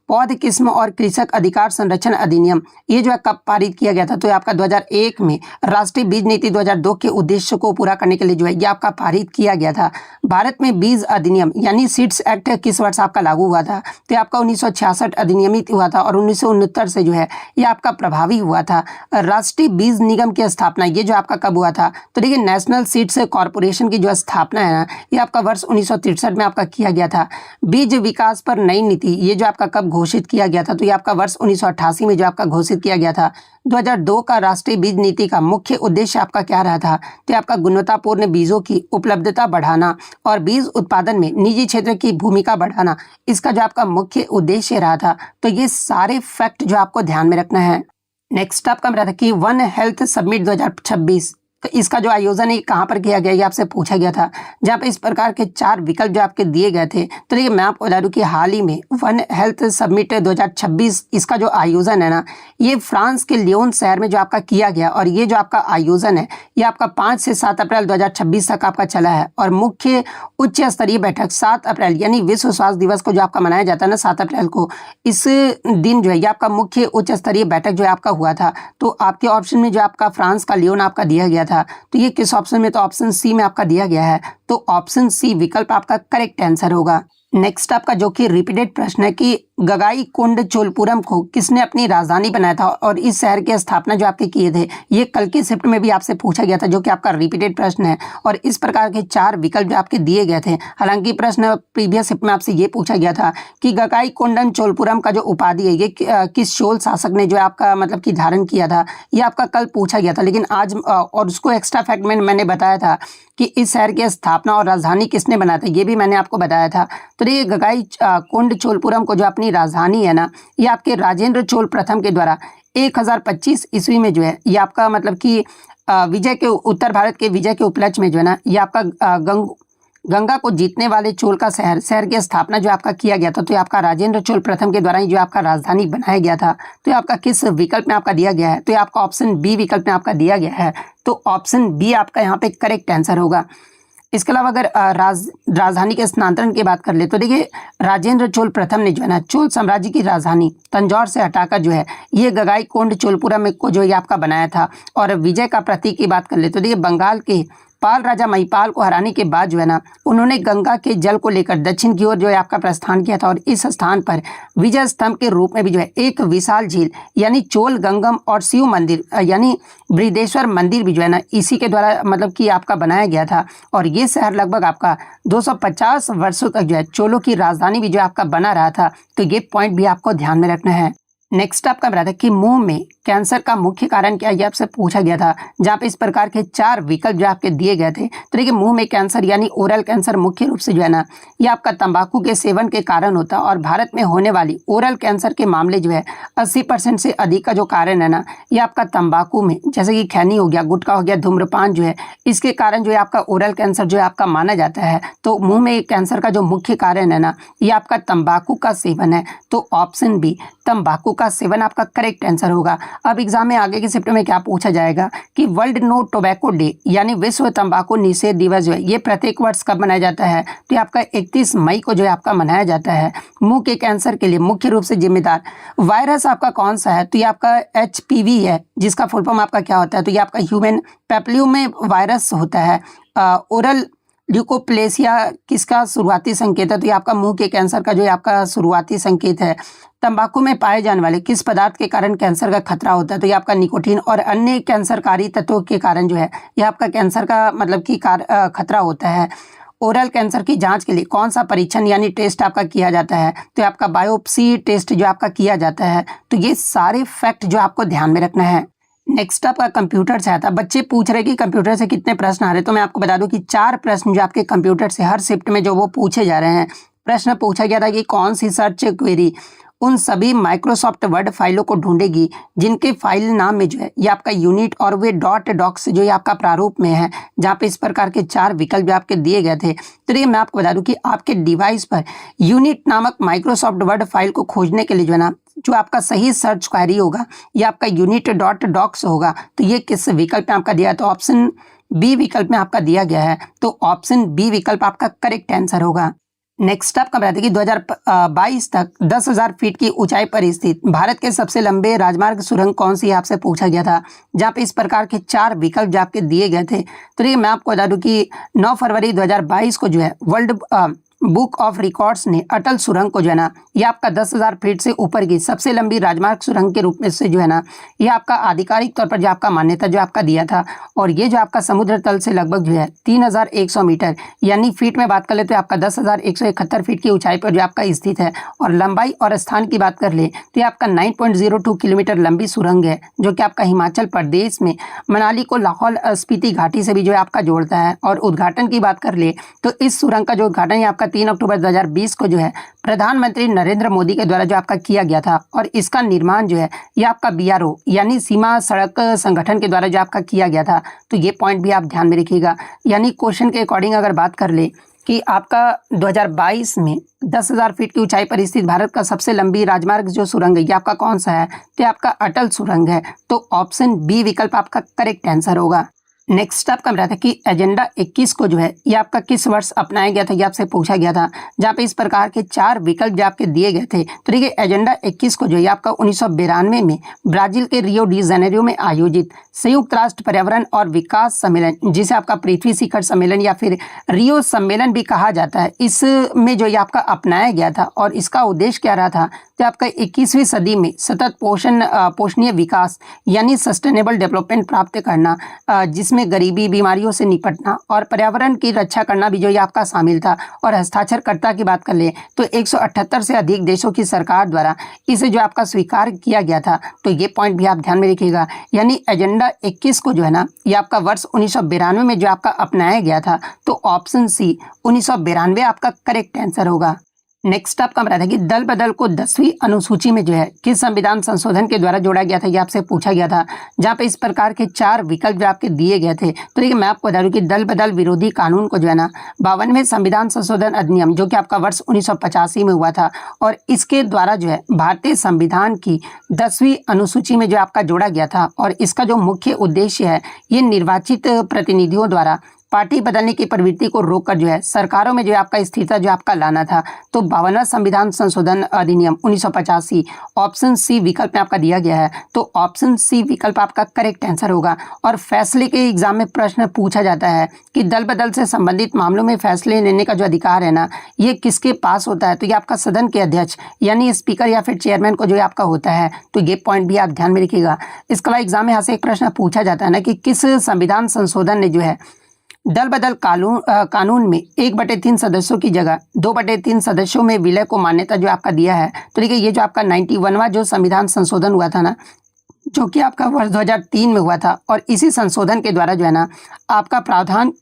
S1: पौध किस्म और कृषक अधिकार संरक्षण अधिनियम ये जो है कब पारित किया गया था। तो ये आपका 2001 में। राष्ट्रीय बीज नीति 2002 के उद्देश्य को पूरा करने के लिए जो है ये आपका पारित किया गया था। भारत में बीज अधिनियम यानी सीड्स एक्ट किस वर्ष आपका लागू हुआ था। तो ये आपका 1966 अधिनियमित हुआ था और 1969 से जो है ये आपका प्रभावी हुआ था। राष्ट्रीय बीज निगम की स्थापना ये जो आपका कब हुआ था। तो देखिए नेशनल सीड्स कॉर्पोरेशन की जो स्थापना है ना ये आपका वर्ष 1963 में आपका किया गया था। बीज विकास पर नई नीति ये जो आपका कब घोषित किया गया था। तो ये आपका वर्ष 1988 में जो आपका घोषित किया गया था। 2002 का राष्ट्रीय बीज नीति का मुख्य उद्देश्य आपका क्या रहा था। तो आपका गुणवत्तापूर्ण बीजों की उपलब्धता बढ़ाना और बीज उत्पादन में निजी क्षेत्र की भूमिका बढ़ाना इसका जो आपका मुख्य उद्देश्य रहा था। तो ये सारे फैक्ट जो आपको ध्यान में रखना है। नेक्स्ट आपका मेरा था कि वन हेल्थ समिट 2026 तो इसका जो आयोजन है कहाँ पर किया गया ये आपसे पूछा गया था। जहाँ पे इस प्रकार के 4 विकल्प जो आपके दिए गए थे। तो देखिए मैं आपको बता दूं कि हाल ही में वन हेल्थ समिट 2026 इसका जो आयोजन है ना ये फ्रांस के लियोन शहर में जो आपका किया गया। और ये जो आपका आयोजन है ये आपका 5 से 7 अप्रैल 2026 तक आपका चला है। और मुख्य उच्च स्तरीय बैठक 7 अप्रैल यानी विश्व स्वास्थ्य दिवस को जो आपका मनाया जाता है ना 7 अप्रैल को, इस दिन जो है ये आपका मुख्य उच्च स्तरीय बैठक जो है आपका हुआ था। तो आपके ऑप्शन में जो आपका फ्रांस का लियोन आपका दिया गया था। तो ये किस ऑप्शन में, तो ऑप्शन सी में आपका दिया गया है। तो ऑप्शन सी विकल्प आपका करेक्ट आंसर होगा। नेक्स्ट आपका जो कि रिपीटेड प्रश्न है कि गंगाईकोंडचोलपुरम को किसने अपनी राजधानी बनाया था और इस शहर की स्थापना जो आपके किए थे। ये कल के शिफ्ट में भी आपसे पूछा गया था जो कि आपका रिपीटेड प्रश्न है। और इस प्रकार के 4 विकल्प जो आपके दिए गए थे। हालांकि प्रश्न प्रीवियस शिफ्ट में आपसे ये पूछा गया था कि गंगाईकोंडचोलपुरम का जो उपाधि है ये किस चोल शासक ने जो आपका मतलब कि धारण किया था। ये आपका कल पूछा गया था, लेकिन आज और उसको एक्स्ट्रा फैक्ट में मैंने बताया था कि इस शहर की स्थापना और राजधानी किसने बनाया था, ये भी मैंने आपको बताया था। तो देखिए गंगाईकोंडचोलपुरम को जो अपनी राजधानी है ना ये आपके राजेंद्र चोल प्रथम के द्वारा 1025 ईस्वी में जो है ये आपका मतलब कि विजय के उत्तर भारत के विजय के उपलक्ष्य में जो है ना ये आपका गंगा को जीतने वाले चोल का शहर की स्थापना जो आपका किया गया था। तो ये आपका राजेंद्र चोल प्रथम के द्वारा ही जो आपका राजधानी बनाया गया था। तो ये आपका किस विकल्प में आपका दिया गया है। तो ये आपका ऑप्शन बी विकल्प में आपका दिया गया है। तो ऑप्शन बी आपका यहाँ पे करेक्ट आंसर होगा। इसके अलावा अगर राजधानी के स्थानांतरण की बात कर ले तो देखिए राजेंद्र चोल प्रथम ने जो है ना चोल साम्राज्य की राजधानी तंजौर से हटाकर जो है ये गंगाईकोंडचोलपुरम को जो ये आपका बनाया था। और विजय का प्रतीक की बात कर ले तो देखिए बंगाल के पाल राजा महिपाल को हराने के बाद जो है ना उन्होंने गंगा के जल को लेकर दक्षिण की ओर जो है आपका प्रस्थान किया था। और इस स्थान पर विजय स्तंभ के रूप में भी जो है एक विशाल झील यानी चोल गंगम और शिव मंदिर यानी बृहदेश्वर मंदिर भी जो है ना इसी के द्वारा मतलब कि आपका बनाया गया था। और ये शहर लगभग आपका 250 वर्षों तक जो है चोलों की राजधानी भी जो आपका बना रहा था। तो ये पॉइंट भी आपको ध्यान में रखना है। नेक्स्ट आपका बता था कि मुंह में कैंसर का मुख्य कारण क्या है, ये आपसे पूछा गया था। जहाँ पे इस प्रकार के 4 विकल्प जो आपके दिए गए थे। तो देखिए मुंह में कैंसर यानी ओरल कैंसर मुख्य रूप से जो है ना ये आपका तंबाकू के सेवन के कारण होता है। और भारत में होने वाली ओरल कैंसर के मामले जो है 80% से अधिक का जो कारण है ना ये आपका तंबाकू में, जैसे कि खैनी हो गया, गुटखा हो गया, धूम्रपान जो है इसके कारण जो है आपका ओरल कैंसर जो है आपका माना जाता है। तो मुंह में कैंसर का जो मुख्य कारण है ना ये आपका तंबाकू का सेवन है। तो ऑप्शन बी तंबाकू का सेवन आपका करेक्ट आंसर होगा। अब एग्जाम में आगे के शिफ्ट में क्या पूछा जाएगा कि वर्ल्ड नो टोबैको डे यानी विश्व तंबाकू निषेध दिवस जो है ये प्रत्येक वर्ष कब मनाया जाता है। तो आपका 31 मई को जो है आपका मनाया जाता है। मुंह के कैंसर के लिए मुख्य रूप से जिम्मेदार वायरस आपका कौन सा है। तो ये आपका HPV है जिसका फुल फॉर्म आपका क्या होता है। तो ये आपका ह्यूमन पैपिलोमा वायरस होता है। ओरल ल्यूकोप्लेसिया किसका शुरुआती संकेत है? तो ये आपका मुंह के कैंसर का जो है आपका शुरुआती संकेत है। तंबाकू में पाए जाने वाले किस पदार्थ के कारण कैंसर का खतरा होता है? तो ये आपका निकोटीन और अन्य कैंसरकारी तत्वों के कारण जो है ये आपका कैंसर का मतलब कि खतरा होता है। ओरल कैंसर की जांच के लिए कौन सा परीक्षण यानी टेस्ट आपका किया जाता है? तो ये आपका बायोप्सी टेस्ट जो आपका किया जाता है। तो ये सारे फैक्ट जो आपको ध्यान में रखना है। नेक्स्ट आपका कंप्यूटर से आता है। बच्चे पूछ रहे कि कंप्यूटर से कितने प्रश्न आ रहे हैं, तो मैं आपको बता दूं कि 4 प्रश्न जो आपके कंप्यूटर से हर शिफ्ट में जो वो पूछे जा रहे हैं। प्रश्न पूछा गया था कि कौन सी सर्च क्वेरी उन सभी माइक्रोसॉफ्ट वर्ड फाइलों को ढूंढेगी जिनके फाइल नाम में जो है ये आपका यूनिट और वे डॉट डॉक्स जो ये आपका प्रारूप में है, जहाँ पे इस प्रकार के 4 विकल्प जो आपके दिए गए थे। तो देखिए मैं आपको बता दूं कि आपके डिवाइस पर यूनिट नामक माइक्रोसॉफ्ट वर्ड फाइल को खोजने के लिए जो है ना, जो आपका सही सर्च क्वेरी होगा ये आपका यूनिट डॉट डॉक्स होगा। तो ये किस विकल्प में आपका दिया है? तो ऑप्शन बी विकल्प में आपका दिया गया है। तो ऑप्शन बी विकल्प आपका करेक्ट आंसर होगा। नेक्स्ट आप बताते कि 2022 तक 10,000 फीट की ऊंचाई पर स्थित भारत के सबसे लंबे राजमार्ग सुरंग कौन सी है आपसे पूछा गया था, जहां पे इस प्रकार के 4 विकल्प जो आपके दिए गए थे। तो देखिए मैं आपको बता दूं कि 9 फरवरी 2022 को जो है वर्ल्ड बुक ऑफ रिकॉर्ड्स ने अटल सुरंग को जो है ना ये आपका 10,000 फीट से ऊपर की सबसे लंबी राजमार्ग सुरंग के रूप में से जो है ना ये आपका आधिकारिक तौर पर जो आपका मान्यता जो आपका दिया था। और ये जो आपका समुद्र तल से लगभग जो है 3,100 मीटर यानी फीट में बात कर ले तो आपका 10,171 फीट की ऊंचाई पर जो आपका स्थित है। और लंबाई और स्थान की बात कर ले तो ये आपका 9.02 किलोमीटर लंबी सुरंग है, जो कि आपका हिमाचल प्रदेश में मनाली को लाहौल स्पीति घाटी से भी जो है आपका जोड़ता है। और उद्घाटन की बात कर ले तो इस सुरंग का जो उद्घाटन है आपका 3 अक्टूबर 2020 को जो है प्रधानमंत्री नरेंद्र मोदी के द्वारा जो आपका किया गया था। और इसका निर्माण जो है ये आपका BRO यानी सीमा सड़क संगठन के द्वारा जो आपका किया गया था। तो ये पॉइंट भी आप ध्यान में रखिएगा। यानी क्वेश्चन के अकॉर्डिंग अगर बात कर ले कि आपका 2022 में 10,000 फीट की ऊंचाई पर स्थित भारत का सबसे लंबी राजमार्ग जो सुरंग है ये आपका कौन सा है? तो आपका अटल सुरंग है। तो ऑप्शन बी विकल्प आपका करेक्ट आंसर होगा। नेक्स्ट आपका बताया था कि एजेंडा 21 को जो है ये आपका किस वर्ष अपनाया गया था, ये आपसे पूछा गया था, जहाँ पे इस प्रकार के 4 विकल्प जो आपके दिए गए थे। तो देखिए एजेंडा 21 को जो है आपका 1992 में ब्राजील के रियो डी जेनेरियो में आयोजित संयुक्त राष्ट्र पर्यावरण और विकास सम्मेलन, जिसे आपका पृथ्वी शिखर सम्मेलन या फिर रियो सम्मेलन भी कहा जाता है, इसमें जो ये आपका अपनाया गया था। और इसका उद्देश्य क्या रहा था? तो आपका 21वीं सदी में सतत पोषणीय विकास यानी सस्टेनेबल डेवलपमेंट प्राप्त करना, जिसमें गरीबी, बीमारियों से निपटना और पर्यावरण की रक्षा करना भी जो ये आपका शामिल था। और हस्ताक्षरकर्ता की बात कर ले तो 178 से अधिक देशों की सरकार द्वारा इसे जो आपका स्वीकार किया गया था। तो ये पॉइंट भी आप ध्यान में रखिएगा। यानी एजेंडा 21 को जो है ना ये आपका वर्ष 1992 में जो आपका अपनाया गया था। तो ऑप्शन सी 1992 आपका करेक्ट आंसर होगा। नेक्स्ट आपका बता दें कि दल बदल को 10वीं अनुसूची में जो है किस संविधान संशोधन के द्वारा जोड़ा गया था, ये आपसे पूछा गया था, जहाँ पे इस प्रकार के 4 विकल्प जो आपके दिए गए थे। तो देखिए मैं आपको बता दूं कि दल बदल विरोधी कानून को जो है ना 52वें संविधान संशोधन अधिनियम, जो कि आपका वर्ष 1985 में हुआ था, और इसके द्वारा जो है भारतीय संविधान की 10वीं अनुसूची में जो आपका जोड़ा गया था। और इसका जो मुख्य उद्देश्य है ये निर्वाचित प्रतिनिधियों द्वारा पार्टी बदलने की प्रवृत्ति को रोककर जो है सरकारों में जो आपका स्थिरता जो आपका लाना था। तो 52वां संविधान संशोधन अधिनियम 1985 ऑप्शन सी विकल्प में आपका दिया गया है। तो ऑप्शन सी विकल्प आपका करेक्ट आंसर होगा। और फैसले के एग्जाम में प्रश्न पूछा जाता है कि दल बदल से संबंधित मामलों में फैसले लेने का जो अधिकार है ना ये किसके पास होता है? तो ये आपका सदन के अध्यक्ष यानी स्पीकर या फिर चेयरमैन को जो आपका होता है। तो ये पॉइंट भी आप ध्यान में रखिएगा। इसके अलावा एग्जाम में यहाँ से एक प्रश्न पूछा जाता है ना कि किस संविधान संशोधन ने जो है दल बदल कानून में 1/3 सदस्यों की जगह 2/3 सदस्यों में विलय को मान्यता जो आपका दिया है। तो देखिए ये जो आपका 91वां जो संविधान संशोधन हुआ था ना, जो कि आपका वर्ष 2003 में हुआ था। और इसी संशोधन के द्वारा जो है ना आपका प्रावधान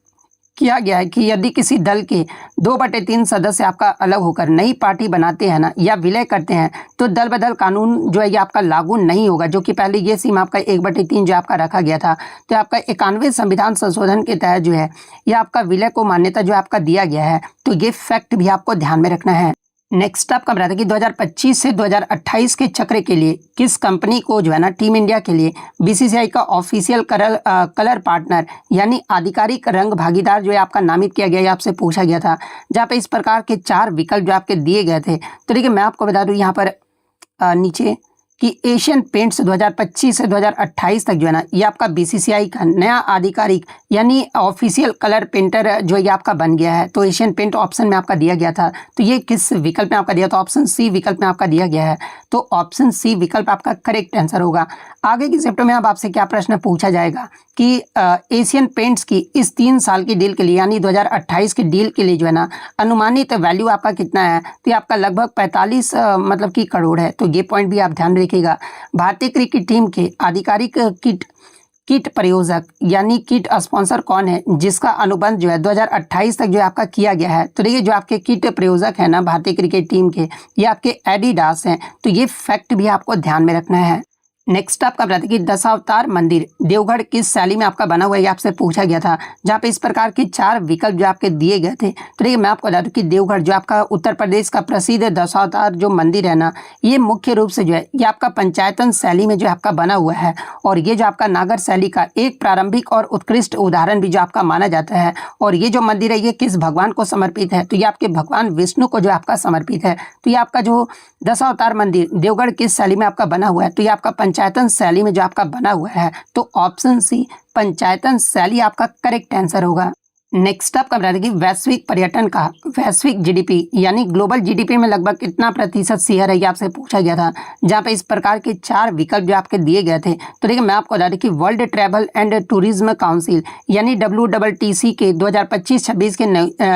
S1: किया गया है कि यदि किसी दल के 2/3 सदस्य आपका अलग होकर नई पार्टी बनाते हैं ना या विलय करते हैं तो दल बदल कानून जो है ये आपका लागू नहीं होगा, जो कि पहले ये सीमा आपका 1/3 जो आपका रखा गया था। तो आपका 91वें संविधान संशोधन के तहत जो है ये आपका विलय को मान्यता जो आपका दिया गया है। तो ये फैक्ट भी आपको ध्यान में रखना है। नेक्स्ट आपका बता दें कि 2025 से 2028 के चक्र के लिए किस कंपनी को जो है ना टीम इंडिया के लिए BCCI का ऑफिशियल कलर पार्टनर यानी आधिकारिक रंग भागीदार जो है आपका नामित किया गया है, आपसे पूछा गया था, जहाँ पे इस प्रकार के 4 विकल्प जो आपके दिए गए थे। तो देखिए मैं आपको बता दूं यहाँ पर नीचे कि एशियन पेंट्स 2025 से 2028 तक जो है ना ये आपका बीसीसीआई का नया आधिकारिक यानी ऑफिशियल कलर पेंटर जो ये आपका बन गया है। तो एशियन पेंट ऑप्शन में आपका दिया गया था, तो ये किस विकल्प में आपका दिया, तो ऑप्शन सी विकल्प में आपका दिया गया है। तो ऑप्शन सी विकल्प आपका करेक्ट आंसर होगा। आगे की चैप्टर में अब आपसे क्या प्रश्न पूछा जाएगा कि एशियन पेंट्स की इस 3 साल की डील के लिए यानी 2028 की डील के लिए जो है ना अनुमानित वैल्यू आपका कितना है, तो ये आपका लगभग 45 मतलब कि करोड़ है। तो ये पॉइंट भी आप ध्यान रखिएगा। भारतीय क्रिकेट टीम के आधिकारिक किट प्रयोजक यानी किट स्पॉन्सर कौन है जिसका अनुबंध जो है 2028 तक जो है आपका किया गया है। तो देखिए जो आपके किट प्रयोजक है ना भारतीय क्रिकेट टीम के, ये आपके एडिडास हैं। तो ये फैक्ट भी आपको ध्यान में रखना है। नेक्स्ट आपका बताते कि दशावतार मंदिर देवगढ़ किस शैली में आपका बना हुआ है, ये आपसे पूछा गया था, जहाँ पे इस प्रकार के 4 विकल्प जो आपके दिए गए थे। तो देखिए मैं आपको बता दूं कि देवगढ़ जो आपका उत्तर प्रदेश का प्रसिद्ध दशावतार जो मंदिर है ना, ये मुख्य रूप से जो है ये आपका पंचायतन शैली में जो आपका बना हुआ है। और ये जो आपका नागर शैली का एक प्रारंभिक और उत्कृष्ट उदाहरण भी जो आपका माना जाता है। और ये जो मंदिर है ये किस भगवान को समर्पित है, तो ये आपके भगवान विष्णु को जो आपका समर्पित है। तो ये आपका जो दशावतार मंदिर देवगढ़ किस शैली में आपका बना हुआ है, तो ये आपका पंचायतन शैली में जो आपका बना हुआ है। तो ऑप्शन सी पंचायतन शैली आपका करेक्ट आंसर होगा। नेक्स्ट आपका बता दें कि वैश्विक पर्यटन का वैश्विक जीडीपी यानी ग्लोबल जीडीपी में लगभग कितना प्रतिशत शेयर है, ये आपसे पूछा गया था, जहाँ पे इस प्रकार के 4 विकल्प जो आपके दिए गए थे। तो देखिए मैं आपको बता दें कि world travel and tourism council यानी WTTC के 2025-26 के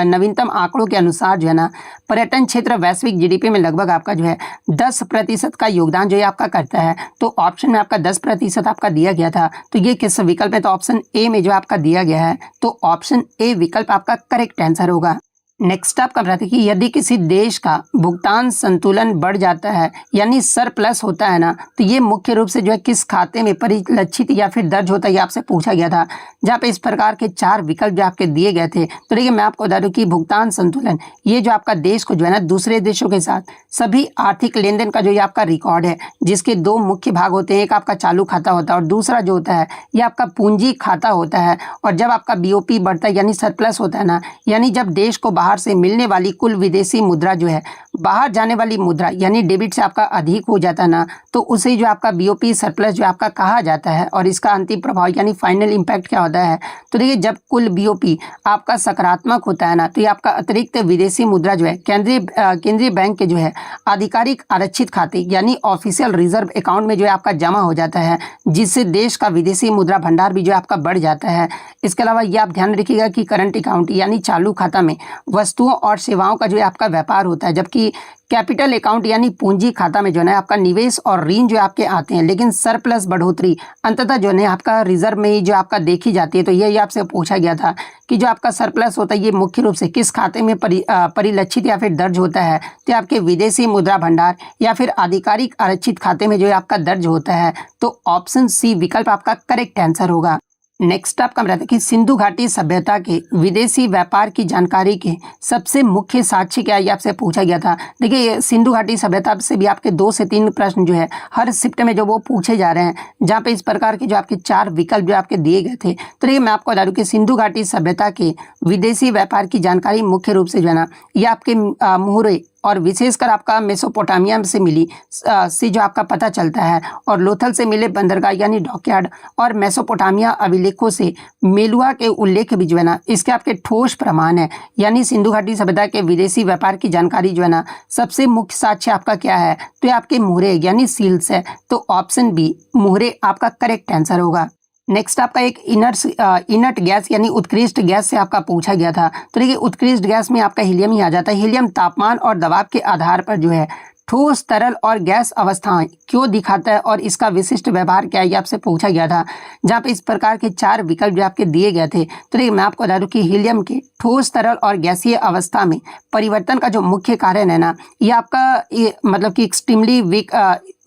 S1: नवीनतम आंकड़ों के अनुसार जो है ना पर्यटन क्षेत्र वैश्विक जीडीपी में लगभग आपका जो है 10% का योगदान जो है आपका करता है। तो ऑप्शन में आपका 10% आपका दिया गया था। तो ये किस विकल्प में, तो ऑप्शन ए में जो आपका दिया गया है। तो ऑप्शन ए विकल्प आपका करेक्ट आंसर होगा। नेक्स्ट आपका बताते हैं कि यदि किसी देश का भुगतान संतुलन बढ़ जाता है यानी सरप्लस होता है ना, तो ये मुख्य रूप से जो है किस खाते में परिलक्षित या फिर दर्ज होता है, ये आपसे पूछा गया था, जहाँ पे इस प्रकार के 4 विकल्प जो आपके दिए गए थे। तो देखिए मैं आपको बता दूं कि भुगतान संतुलन ये जो आपका देश को जो है ना दूसरे देशों के साथ सभी आर्थिक लेन देन का जो ये आपका रिकॉर्ड है, जिसके 2 मुख्य भाग होते हैं, एक आपका चालू खाता होता है और दूसरा जो होता है ये आपका पूंजी खाता होता है। और जब आपका BOP बढ़ता है यानी सरप्लस होता है ना, यानी जब देश को बाहर से मिलने वाली कुल विदेशी मुद्रा जो है बाहर जाने वाली मुद्रा यानी डेबिट से आपका अधिक हो जाता है ना, तो उसे जो आपका BOP सरप्लस जो आपका कहा जाता है। और इसका अंतिम प्रभाव यानी फाइनल इंपैक्ट क्या होता है, तो देखिए जब कुल BOP आपका सकारात्मक होता है ना, तो ये आपका अतिरिक्त विदेशी मुद्रा जो है केंद्रीय बैंक के जो है आधिकारिक आरक्षित खाते यानी ऑफिशियल रिजर्व अकाउंट में जो है आपका जमा हो जाता है, जिससे देश का विदेशी मुद्रा भंडार भी जो है आपका बढ़ जाता है। इसके अलावा ये आप ध्यान रखिएगा कि करंट अकाउंट यानी चालू खाता में वस्तुओं और सेवाओं का जो है आपका व्यापार होता है, जबकि कैपिटल अकाउंट यानी पूंजी खाता में जो है आपका निवेश और ऋण जो आपके आते हैं। लेकिन सरप्लस बढ़ोतरी अंततः जो है आपका रिजर्व में ही जो आपका देखी जाती है। तो यही आपसे पूछा गया था कि जो आपका सरप्लस होता है ये मुख्य रूप से किस खाते में परिलक्षित या फिर दर्ज होता है, तो आपके विदेशी मुद्रा भंडार या फिर आधिकारिक आरक्षित खाते में जो है आपका दर्ज होता है। तो ऑप्शन सी विकल्प आपका करेक्ट आंसर होगा। नेक्स्ट आपका बताते हैं कि सिंधु घाटी सभ्यता के विदेशी व्यापार की जानकारी के सबसे मुख्य साक्ष्य क्या, ये आपसे पूछा गया था। देखिए सिंधु घाटी सभ्यता से भी आपके 2 से 3 प्रश्न जो है हर शिफ्ट में जो वो पूछे जा रहे हैं, जहाँ पे इस प्रकार के जो आपके 4 विकल्प जो आपके दिए गए थे। तो देखिए मैं आपको बता दूं कि सिंधु घाटी सभ्यता के विदेशी व्यापार की जानकारी मुख्य रूप से जो है ना ये आपके मुहरे और विशेषकर आपका मेसोपोटामिया से मिली से जो आपका पता चलता है, और लोथल से मिले बंदरगाह यानी डॉकयार्ड और मेसोपोटामिया अभिलेखों से मेलुआ के उल्लेख भी जो है ना इसके आपके ठोस प्रमाण है। यानी सिंधु घाटी सभ्यता के विदेशी व्यापार की जानकारी जो है ना सबसे मुख्य साक्ष्य आपका क्या है, तो ये आपके मुहरे यानी सील्स है। तो ऑप्शन बी मुहरे आपका करेक्ट आंसर होगा। नेक्स्ट आपका एक इनर्ट गैस यानी उत्कृष्ट गैस से आपका पूछा गया था। तो देखिए उत्कृष्ट गैस में आपका हीलियम ही आ जाता है। हीलियम तापमान और दबाव के आधार पर जो है ठोस, तरल और गैस अवस्थाएं क्यों दिखाता है और इसका विशिष्ट व्यवहार क्या है, ये आपसे पूछा गया था, जहाँ पे इस प्रकार के 4 विकल्प जो आपके दिए गए थे। तो देखिए मैं आपको बता दूं कि हीलियम के ठोस, तरल और गैसीय अवस्था में परिवर्तन का जो मुख्य कारण है ना ये आपका मतलब कि एक्सट्रीमली वीक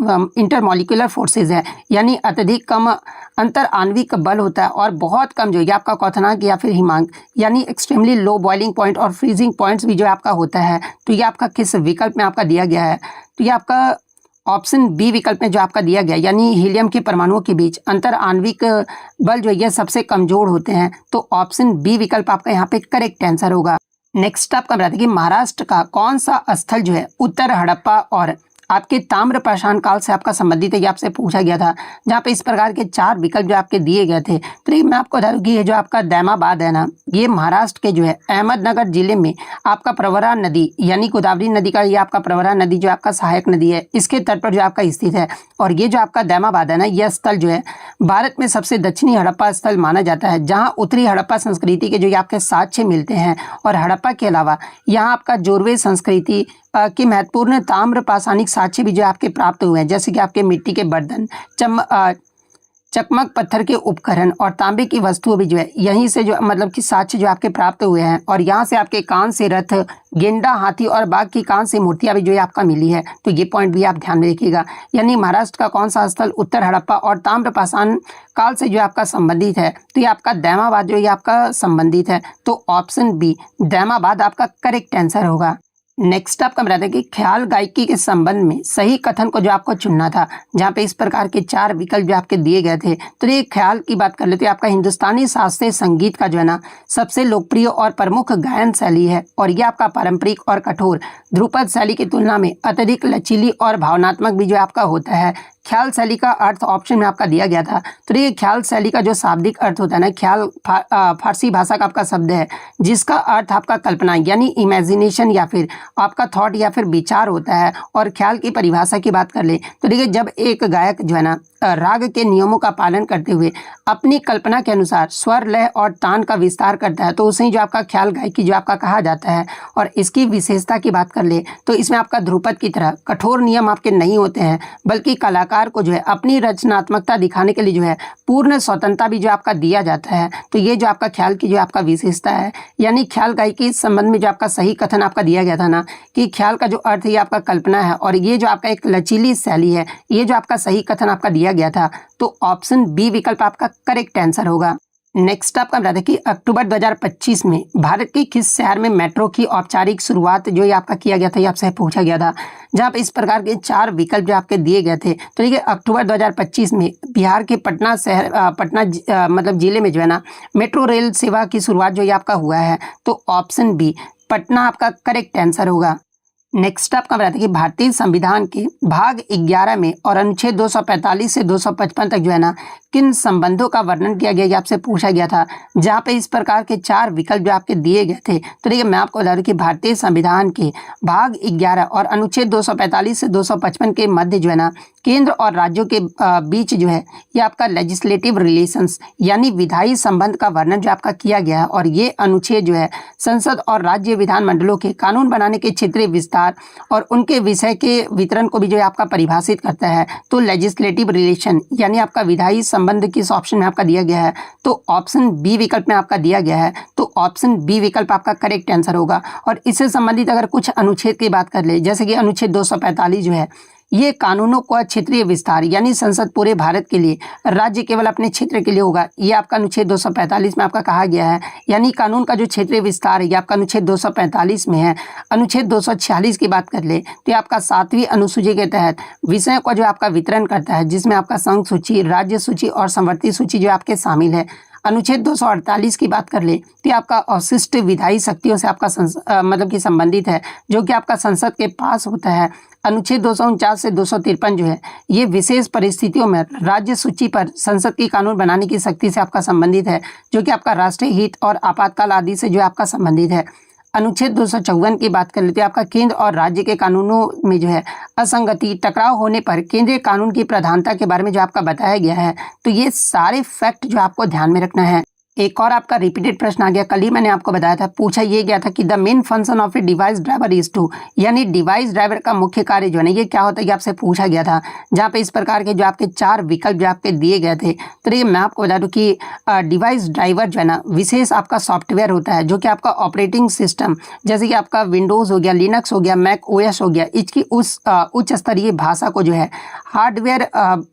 S1: इंटरमॉलिक्यूलर फोर्सेज है, यानी अत्यधिक कम अंतर आणविक बल होता है और बहुत कम जो ये आपका क्वथनांक या फिर हिमांक यानी एक्सट्रीमली लो बॉइलिंग पॉइंट और फ्रीजिंग पॉइंट्स भी जो आपका होता है। तो ये आपका किस विकल्प में आपका दिया गया है, तो ये आपका ऑप्शन बी विकल्प में जो आपका दिया गया, यानी हीलियम के परमाणुओं के बीच अंतर आणविक बल जो ये सबसे कमजोर होते हैं। तो ऑप्शन बी विकल्प आपका यहाँ पे करेक्ट आंसर होगा। नेक्स्ट आपका बताते हैं कि महाराष्ट्र का कौन सा स्थल जो है उत्तर हड़प्पा और आपके ताम्र पाषाण काल से आपका संबंधित है, ये आपसे पूछा गया था, जहाँ पे इस प्रकार के 4 विकल्प जो आपके दिए गए थे। तो ये मैं आपको बता दूं कि ये जो आपका दैमाबाद है ना, ये महाराष्ट्र के जो है अहमदनगर जिले में आपका प्रवरा नदी यानी गोदावरी नदी का, ये आपका प्रवरा नदी जो आपका सहायक नदी है, इसके तट पर जो आपका स्थित है। और ये जो आपका दैमाबाद है ना, यह स्थल जो है भारत में सबसे दक्षिणी हड़प्पा स्थल माना जाता है, जहाँ उत्तरी हड़प्पा संस्कृति के जो आपके साक्ष्य मिलते हैं। और हड़प्पा के अलावा यहाँ आपका जोरवे संस्कृति के महत्वपूर्ण ताम्र पाषाणिक साक्ष्य भी जो आपके प्राप्त हुए हैं, जैसे कि आपके मिट्टी के बर्तन, चकमक पत्थर के उपकरण और तांबे की वस्तुएं भी जो है यहीं से जो मतलब कि साक्ष्य जो आपके प्राप्त हुए हैं। और यहाँ से आपके कान से रथ, गेंडा, हाथी और बाघ की कान से मूर्तियां भी जो है आपका मिली है। तो ये पॉइंट भी आप ध्यान में रखिएगा। यानी महाराष्ट्र का कौन सा स्थल उत्तर हड़प्पा और ताम्र पाषाण काल से जो आपका संबंधित है, तो ये आपका दैमाबाद जो ये आपका संबंधित है। तो ऑप्शन बी दैमाबाद आपका करेक्ट आंसर होगा। नेक्स्ट आपका बताते हैं कि ख्याल गायकी के संबंध में सही कथन को जो आपको चुनना था, जहाँ पे इस प्रकार के 4 विकल्प जो आपके दिए गए थे। तो ये ख्याल की बात कर लेते हैं। आपका हिंदुस्तानी शास्त्रीय संगीत का जो है ना सबसे लोकप्रिय और प्रमुख गायन शैली है, और यह आपका पारंपरिक और कठोर ध्रुपद शैली की तुलना में अत्यधिक लचीली और भावनात्मक भी जो आपका होता है। ख्याल शैली का अर्थ ऑप्शन में आपका दिया गया था। तो ये ख्याल शैली का जो शाब्दिक अर्थ होता है ना, ख्याल फारसी भाषा का आपका शब्द है, जिसका अर्थ आपका कल्पना यानी इमेजिनेशन या फिर आपका थॉट या फिर विचार होता है। और ख्याल की परिभाषा की बात कर ले तो देखिए, जब एक गायक जो है ना राग के नियमों का पालन करते हुए अपनी कल्पना के अनुसार स्वर, लय और तान का विस्तार करता है, तो उसे जो आपका ख्याल गायकी जो आपका कहा जाता है। और इसकी विशेषता की बात कर ले तो इसमें आपका ध्रुपद की तरह कठोर नियम आपके नहीं होते हैं, बल्कि कलाकार को जो है अपनी रचनात्मकता दिखाने के लिए जो है पूर्ण स्वतंत्रता भी जो आपका दिया जाता है। तो ये जो आपका ख्याल की जो आपका विशेषता है, यानी ख्याल गायकी के संबंध में जो आपका सही कथन आपका दिया गया था ना कि ख्याल का जो अर्थ है ये आपका कल्पना है, और ये जो आपका एक लचीली शैली है, ये जो आपका सही कथन आपका दिया गया था। तो ऑप्शन बी विकल्प आपका करेक्ट आंसर होगा। नेक्स्ट आपका बता दें कि अक्टूबर 2025 में भारत के किस शहर में मेट्रो की औपचारिक शुरुआत जो ये आपका किया गया था, ये आपसे पूछा गया था, जहाँ पे इस प्रकार के 4 विकल्प जो आपके दिए गए थे। तो देखिए, अक्टूबर 2025 में बिहार के पटना शहर मतलब जिले में जो है ना मेट्रो रेल सेवा की शुरुआत जो ये आपका हुआ है। तो ऑप्शन बी पटना आपका करेक्ट आंसर होगा। नेक्स्ट आपका बताते हैं कि भारतीय संविधान के भाग 11 में और अनुच्छेद 245 से 255 तक जो है ना किन संबंधों का वर्णन किया गया, ये आपसे पूछा गया था, जहाँ पे इस प्रकार के 4 विकल्प जो आपके दिए गए थे। तो देखिए, मैं आपको बता दूं कि भारतीय संविधान के भाग 11 और अनुच्छेद 245 से 255 के मध्य जो है ना केंद्र और राज्यों के बीच जो है ये आपका लेजिस्लेटिव रिलेशंस यानी विधायी संबंध का वर्णन जो आपका किया गया है। और ये अनुच्छेद जो है संसद और राज्य विधानमंडलों के कानून बनाने के क्षेत्रीय विस्तार और उनके विषय के वितरण को भी जो है आपका परिभाषित करता है। तो लेजिस्लेटिव रिलेशन यानी आपका विधायी संबंध किस ऑप्शन में आपका दिया गया है, तो ऑप्शन बी विकल्प में आपका दिया गया है। तो ऑप्शन बी विकल्प आपका करेक्ट आंसर होगा। और इससे संबंधित अगर कुछ अनुच्छेद की बात कर ले, जैसे कि अनुच्छेद 245 जो है ये कानूनों का क्षेत्रीय विस्तार यानी संसद पूरे भारत के लिए, राज्य केवल अपने क्षेत्र के लिए होगा, ये आपका अनुच्छेद 245 में आपका कहा गया है। यानी कानून का जो क्षेत्रीय विस्तार है ये आपका अनुच्छेद 245 में है। अनुच्छेद 246 की बात कर ले तो ये आपका 7वीं अनुसूची के तहत विषयों का जो आपका वितरण करता है, जिसमें आपका संघ सूची, राज्य सूची और संवर्ती सूची जो आपके शामिल है। अनुच्छेद 248 की बात कर ले तो आपका अवशिष्ट विधायी शक्तियों से आपका मतलब कि संबंधित है, जो कि आपका संसद के पास होता है। अनुच्छेद 249 से 253 जो है ये विशेष परिस्थितियों में राज्य सूची पर संसद की कानून बनाने की शक्ति से आपका संबंधित है, जो कि आपका राष्ट्रीय हित और आपातकाल आदि से जो आपका संबंधित है। अनुच्छेद 254 की बात कर लेते हैं, आपका केंद्र और राज्य के कानूनों में जो है असंगति, टकराव होने पर केंद्रीय कानून की प्रधानता के बारे में जो आपका बताया गया है। तो ये सारे फैक्ट जो आपको ध्यान में रखना है। एक और आपका रिपीटेड प्रश्न आ गया, कल ही मैंने आपको बताया था, पूछा ये गया था कि the main function of a device driver is to, यानी डिवाइस ड्राइवर का मुख्य कार्य जो है ना ये क्या होता है, ये आपसे पूछा गया था, जहाँ पे इस प्रकार के जो आपके 4 विकल्प जो आपके दिए गए थे। तो देखिए, मैं आपको बता दूं कि डिवाइस ड्राइवर जो है ना विशेष आपका सॉफ्टवेयर होता है, जो कि आपका ऑपरेटिंग सिस्टम जैसे कि आपका विंडोज़ हो गया, लिनक्स हो गया, मैक ओएस हो गया, इसकी उस उच्च स्तरीय भाषा को जो है हार्डवेयर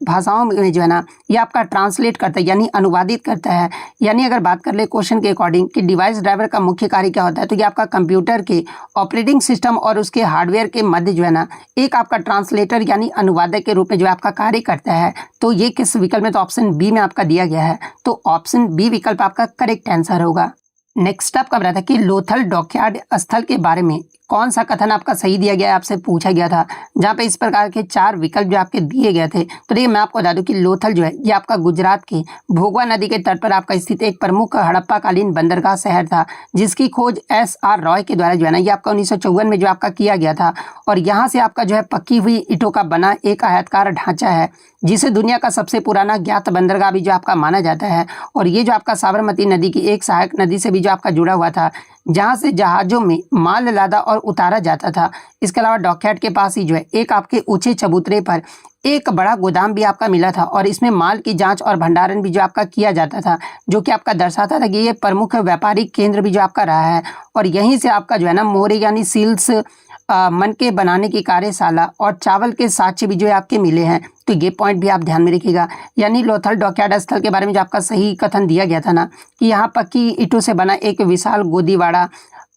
S1: भाषाओं में जो है ना ये आपका ट्रांसलेट करता है यानी अनुवादित करता है। यानी अगर बात कर ले क्वेश्चन के अकॉर्डिंग कि डिवाइस ड्राइवर का मुख्य कार्य क्या होता है, तो ये आपका कंप्यूटर के ऑपरेटिंग सिस्टम और उसके हार्डवेयर के मध्य जो है ना एक आपका ट्रांसलेटर यानी अनुवादक के रूप में जो आपका कार्य करता है। तो ये किस विकल्प में, तो ऑप्शन बी में आपका दिया गया है। तो ऑप्शन बी विकल्प आपका करेक्ट आंसर होगा। नेक्स्ट आपका बताया था कि लोथल डॉकयार्ड स्थल के बारे में कौन सा कथन आपका सही दिया गया है आपसे पूछा गया था, जहाँ पे इस प्रकार के 4 विकल्प जो आपके दिए गए थे। तो देखिए मैं आपको बता दूं कि लोथल जो है ये आपका गुजरात के भोगवा नदी के तट पर आपका स्थित एक प्रमुख हड़प्पाकालीन बंदरगाह शहर था, जिसकी खोज S.R. रॉय के द्वारा जो है ना ये आपका 1954 में जो आपका किया गया था। और यहाँ से आपका जो है पक्की हुई ईंटों का बना एक आयताकार ढांचा है, जिसे दुनिया का सबसे पुराना ज्ञात बंदरगाह भी जो आपका माना जाता है। और ये जो आपका साबरमती नदी की एक सहायक नदी से भी जो आपका जुड़ा हुआ था, जहाँ से जहाज़ों में माल लादा और उतारा जाता था। इसके अलावा डॉकयार्ड के पास ही जो है एक आपके ऊंचे चबूतरे पर एक बड़ा गोदाम भी आपका मिला था, और इसमें माल की जांच और भंडारण भी जो आपका किया जाता था, जो कि आपका दर्शाता था कि ये प्रमुख व्यापारिक केंद्र भी जो आपका रहा है। और यहीं से आपका जो है ना मोहरे यानी सील्स मन के बनाने की कार्यशाला और चावल के साक्ष्य भी जो है आपके मिले हैं। तो ये पॉइंट भी आप ध्यान में रखिएगा। यानी लोथल डॉकयार्ड स्थल के बारे में जो आपका सही कथन दिया गया था ना कि यहाँ पक्की ईंटों से बना एक विशाल गोदीवाड़ा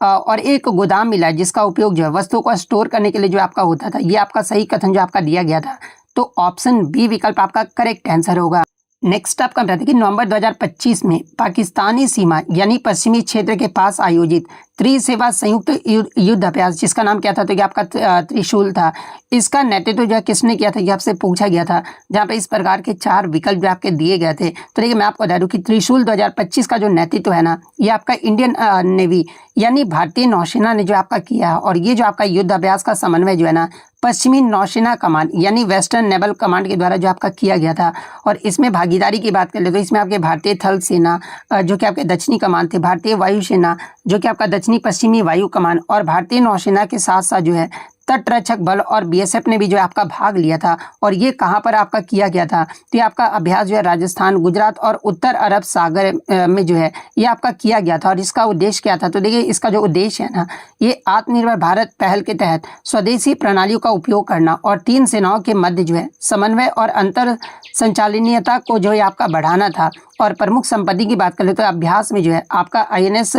S1: और एक गोदाम मिला है, जिसका उपयोग जो है वस्तुओं को स्टोर करने के लिए जो आपका होता था। ये आपका सही कथन जो आपका दिया गया था। तो ऑप्शन बी विकल्प आपका करेक्ट आंसर होगा। नेक्स्ट आपका बताते हैं कि नवंबर 2025 में पाकिस्तानी सीमा यानी पश्चिमी क्षेत्र के पास आयोजित त्रिसेवा संयुक्त युद्ध अभ्यास, जिसका नाम क्या था, तो ये आपका त्रिशूल था। इसका नेतृत्व जो है किसने किया था, ये आपसे पूछा गया था, जहाँ पे इस प्रकार के 4 विकल्प जो आपके दिए गए थे। तो देखिए मैं आपको बता दूं कि त्रिशूल 2025 का जो नेतृत्व है ना ये आपका इंडियन नेवी यानी भारतीय नौसेना ने जो आपका किया। और ये जो आपका युद्ध अभ्यास का समन्वय जो है ना पश्चिमी नौसेना कमांड यानी वेस्टर्न नेवल कमांड के द्वारा जो आपका किया गया था। और इसमें भागीदारी की बात कर ले तो इसमें आपके भारतीय थल सेना जो कि आपके दक्षिणी कमान थे, भारतीय वायुसेना जो कि आपका दक्षिणी पश्चिमी वायु कमान, और भारतीय नौसेना के साथ साथ जो है तटरक्षक बल और बीएसएफ ने भी जो है आपका भाग लिया था। और ये कहाँ पर आपका किया गया था, तो ये आपका अभ्यास जो है राजस्थान, गुजरात और उत्तर अरब सागर में जो है ये आपका किया गया था। और इसका उद्देश्य क्या था, तो देखिए इसका जो उद्देश्य है ना ये आत्मनिर्भर भारत पहल के तहत स्वदेशी प्रणालियों का उपयोग करना और 3 सेनाओं के मध्य जो है समन्वय और अंतर संचालनीयता को जो है आपका बढ़ाना था। और प्रमुख संपत्ति की बात करें तो अभ्यास में जो है आपका INS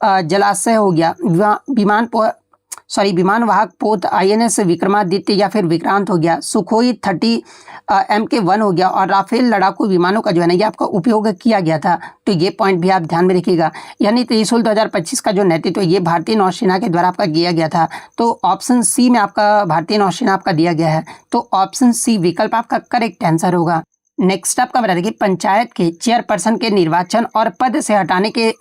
S1: जलाशय हो गया, विमान वाहक पोत INS विक्रमादित्य या फिर विक्रांत हो गया, सुखोई 30 MK1 हो गया, और राफेल लड़ाकू विमानों का जो है ना ये आपका उपयोग किया गया था। तो ये पॉइंट भी आप ध्यान में रखिएगा। यानी त्रिशूल 2025 का जो नेतृत्व ये भारतीय नौसेना के द्वारा आपका किया गया था। तो ऑप्शन सी में आपका भारतीय नौसेना आपका दिया गया है। तो ऑप्शन सी विकल्प आपका करेक्ट आंसर होगा। नेक्स्ट आपका बता दें कि पंचायत के चेयरपर्सन के निर्वाचन और पद से हटाने के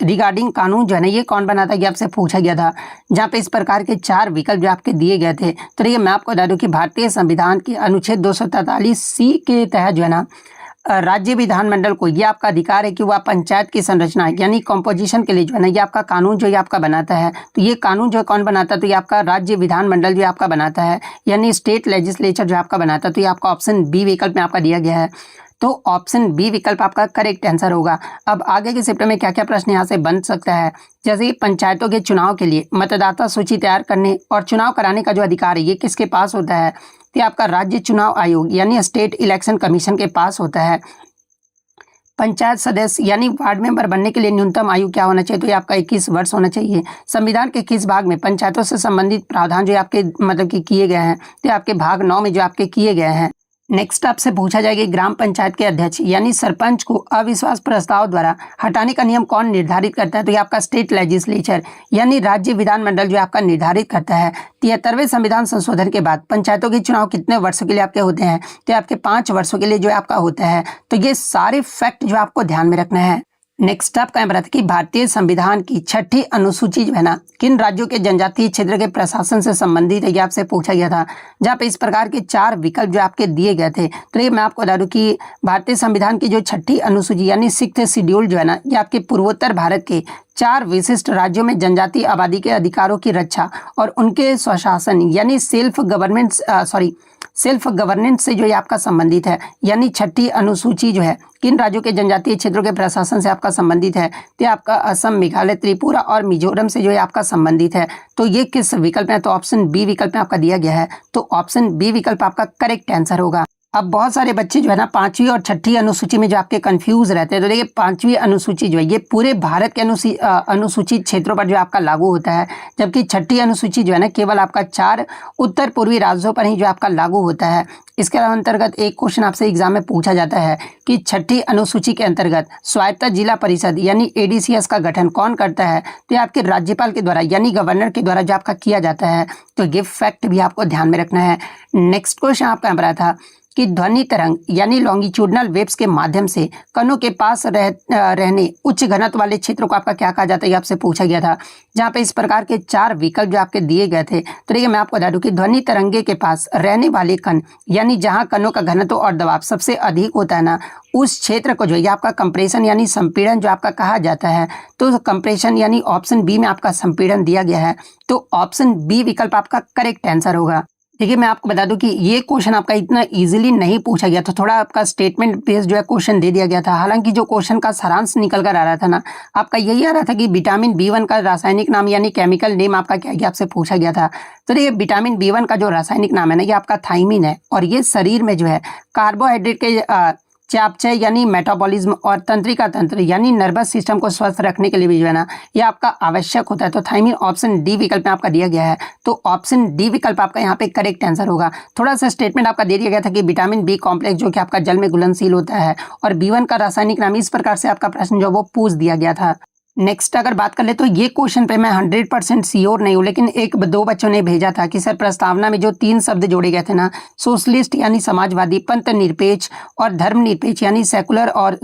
S1: रिगार्डिंग कानून जो है ना ये कौन बनाता है, ये आपसे पूछा गया था, जहाँ पे इस प्रकार के 4 विकल्प जो आपके दिए गए थे। तो देखिए मैं आपको बता दूं कि भारतीय संविधान के अनुच्छेद 243C के तहत जो है ना राज्य विधानमंडल को ये आपका अधिकार है कि वह पंचायत की संरचना यानी कॉम्पोजिशन के लिए जो है ना ये आपका कानून जो ये आपका बनाता है। तो ये कानून जो कौन बनाता है, तो ये आपका राज्य विधानमंडल जो आपका बनाता है, यानी स्टेट लेजिस्लेचर जो आपका बनाता है। तो ये आपका ऑप्शन बी विकल्प में आपका दिया गया है। तो ऑप्शन बी विकल्प आपका करेक्ट आंसर होगा। अब आगे के चैप्टर में क्या क्या प्रश्न यहाँ से बन सकता है, जैसे कि पंचायतों के चुनाव के लिए मतदाता सूची तैयार करने और चुनाव कराने का जो अधिकार है ये किसके पास होता है, तो आपका राज्य चुनाव आयोग यानी स्टेट इलेक्शन कमीशन के पास होता है। पंचायत सदस्य यानी वार्ड मेंबर बनने के लिए न्यूनतम आयु क्या होना चाहिए, तो ये आपका 21 वर्ष होना चाहिए। संविधान के किस भाग में पंचायतों से संबंधित प्रावधान जो आपके मतलब कि किए गए हैं, तो आपके भाग 9 में जो आपके किए गए हैं। नेक्स्ट आपसे पूछा जाएगा ग्राम पंचायत के अध्यक्ष यानी सरपंच को अविश्वास प्रस्ताव द्वारा हटाने का नियम कौन निर्धारित करता है, तो ये आपका स्टेट लेजिस्लेचर यानी राज्य विधानमंडल जो आपका निर्धारित करता है। 73वें संविधान संशोधन के बाद पंचायतों के चुनाव कितने वर्षों के लिए आपके होते हैं, तो आपके 5 वर्षों के लिए जो आपका होता है। तो ये सारे फैक्ट जो आपको ध्यान में रखना है। नेक्स्ट आप क्या बताते कि भारतीय संविधान की 6ठी अनुसूची जो है ना किन राज्यों के जनजातीय क्षेत्र के प्रशासन से संबंधित है, ये आपसे पूछा गया था, जहाँ पे इस प्रकार के 4 विकल्प जो आपके दिए गए थे। तो ये मैं आपको बता दूं कि भारतीय संविधान की जो 6ठी अनुसूची यानी 6th शेड्यूल जो है ना ये आपके पूर्वोत्तर भारत के 4 विशिष्ट राज्यों में जनजातीय आबादी के अधिकारों की रक्षा और उनके स्वशासन यानी सेल्फ गवर्नेंस से जो ये आपका संबंधित है। यानी 6ठी अनुसूची जो है किन राज्यों के जनजातीय क्षेत्रों के प्रशासन से आपका संबंधित है, तो आपका असम, मेघालय, त्रिपुरा और मिजोरम से जो है आपका संबंधित है। तो ये किस विकल्प में, तो ऑप्शन बी विकल्प में आपका दिया गया है। तो ऑप्शन बी विकल्प आपका करेक्ट आंसर होगा। अब बहुत सारे बच्चे जो है ना 5वीं और 6ठी अनुसूची में जो आपके कंफ्यूज रहते हैं, तो देखिए 5वीं अनुसूची जो है ये पूरे भारत के अनुसूचित क्षेत्रों पर जो आपका लागू होता है, जबकि 6ठी अनुसूची जो है ना केवल आपका 4 उत्तर पूर्वी राज्यों पर ही जो आपका लागू होता है। इसके अंतर्गत एक क्वेश्चन आपसे एग्जाम में पूछा जाता है कि 6ठी अनुसूची के अंतर्गत स्वायत्त जिला परिषद यानी एडीसीएस का गठन कौन करता है, तो ये आपके राज्यपाल के द्वारा यानी गवर्नर के द्वारा जो आपका किया जाता है। तो ये फैक्ट भी आपको ध्यान में रखना है। नेक्स्ट क्वेश्चन आपका यहाँ पर आया था कि ध्वनि तरंग यानी लॉन्गिट्यूडनल वेव्स के माध्यम से कणों के पास रहने उच्च घनत्व वाले क्षेत्रों को आपका क्या कहा जाता है, ये आपसे पूछा गया था, जहाँ पे इस प्रकार के 4 विकल्प जो आपके दिए गए थे। तो देखिए मैं आपको बता दूं कि ध्वनि तरंगे के पास रहने वाले कण यानी जहाँ कणों का घनत्व और दबाव सबसे अधिक होता है ना, उस क्षेत्र को जो है आपका कंप्रेशन यानी संपीड़न जो आपका कहा जाता है। तो कंप्रेशन यानी ऑप्शन बी में आपका संपीड़न दिया गया है, तो ऑप्शन बी विकल्प आपका करेक्ट आंसर होगा। देखिए मैं आपको बता दूं कि ये क्वेश्चन आपका इतना इजीली नहीं पूछा गया था, थोड़ा आपका स्टेटमेंट बेस्ड जो है क्वेश्चन दे दिया गया था। हालांकि जो क्वेश्चन का सारांश निकल कर आ रहा था ना, आपका यही आ रहा था कि विटामिन बी1 का रासायनिक नाम यानी केमिकल नेम आपका क्या गया आपसे पूछा गया था। तो देखिए विटामिन बी1 का जो रासायनिक नाम है ना, ये आपका थाइमिन है, और ये शरीर में जो है कार्बोहाइड्रेट के चयापचय यानी मेटाबॉलिज्म और तंत्रिका तंत्र यानी नर्वस सिस्टम को स्वस्थ रखने के लिए भी जो है ना ये आपका आवश्यक होता है। तो थाइमिन ऑप्शन डी विकल्प में आपका दिया गया है, तो ऑप्शन डी विकल्प आपका यहाँ पे करेक्ट आंसर होगा। थोड़ा सा स्टेटमेंट आपका दे दिया गया था कि विटामिन बी कॉम्प्लेक्स जो कि आपका जल में घुलनशील होता है, और बी1 का रासायनिक नाम, इस प्रकार से आपका प्रश्न जो वो पूछ दिया गया था। नेक्स्ट अगर बात कर ले तो ये क्वेश्चन पे मैं 100% श्योर नहीं हूँ, लेकिन 1-2 बच्चों ने भेजा था कि सर प्रस्तावना में जो 3 शब्द जोड़े गए थे ना, सोशलिस्ट यानी समाजवादी, पंथ निरपेक्ष और धर्मनिरपेक्ष यानी सेकुलर और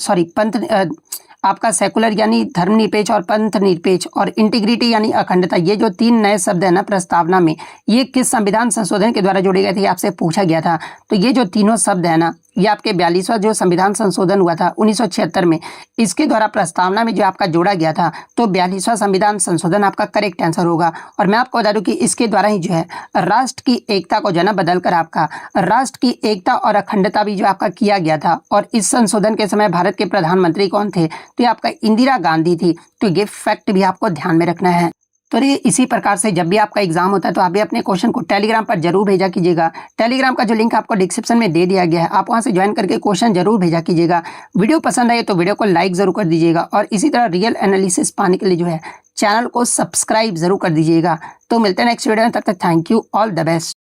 S1: आपका सेकुलर यानी धर्मनिरपेक्ष और पंथ निरपेक्ष और इंटीग्रिटी यानी अखंडता, ये जो 3 नए शब्द है ना प्रस्तावना में, ये किस संविधान संशोधन के द्वारा जोड़े गए थे, आपसे पूछा गया था। तो ये जो तीनों शब्द है ना, ये आपके 42वां जो संविधान संशोधन हुआ था 1976 में, इसके द्वारा प्रस्तावना में जो आपका जोड़ा गया था। तो 42वां संविधान संशोधन आपका करेक्ट आंसर होगा। और मैं आपको बता दूं कि इसके द्वारा ही जो है राष्ट्र की एकता को जो है ना बदल कर आपका राष्ट्र की एकता और अखंडता भी जो आपका किया गया था। और इस संशोधन के समय भारत के प्रधानमंत्री कौन थे, तो ये आपका इंदिरा गांधी थी। तो ये फैक्ट भी आपको ध्यान में रखना है। तो ये इसी प्रकार से जब भी आपका एग्जाम होता है तो आप भी अपने क्वेश्चन को टेलीग्राम पर जरूर भेजा कीजिएगा। टेलीग्राम का जो लिंक आपको डिस्क्रिप्शन में दे दिया गया है, आप वहां से ज्वाइन करके क्वेश्चन जरूर भेजा कीजिएगा। वीडियो पसंद आए तो वीडियो को लाइक जरूर कर दीजिएगा, और इसी तरह रियल एनालिसिस पाने के लिए जो है चैनल को सब्सक्राइब जरूर कर दीजिएगा। तो मिलते हैं नेक्स्ट वीडियो में, तब तक thank you, all the best.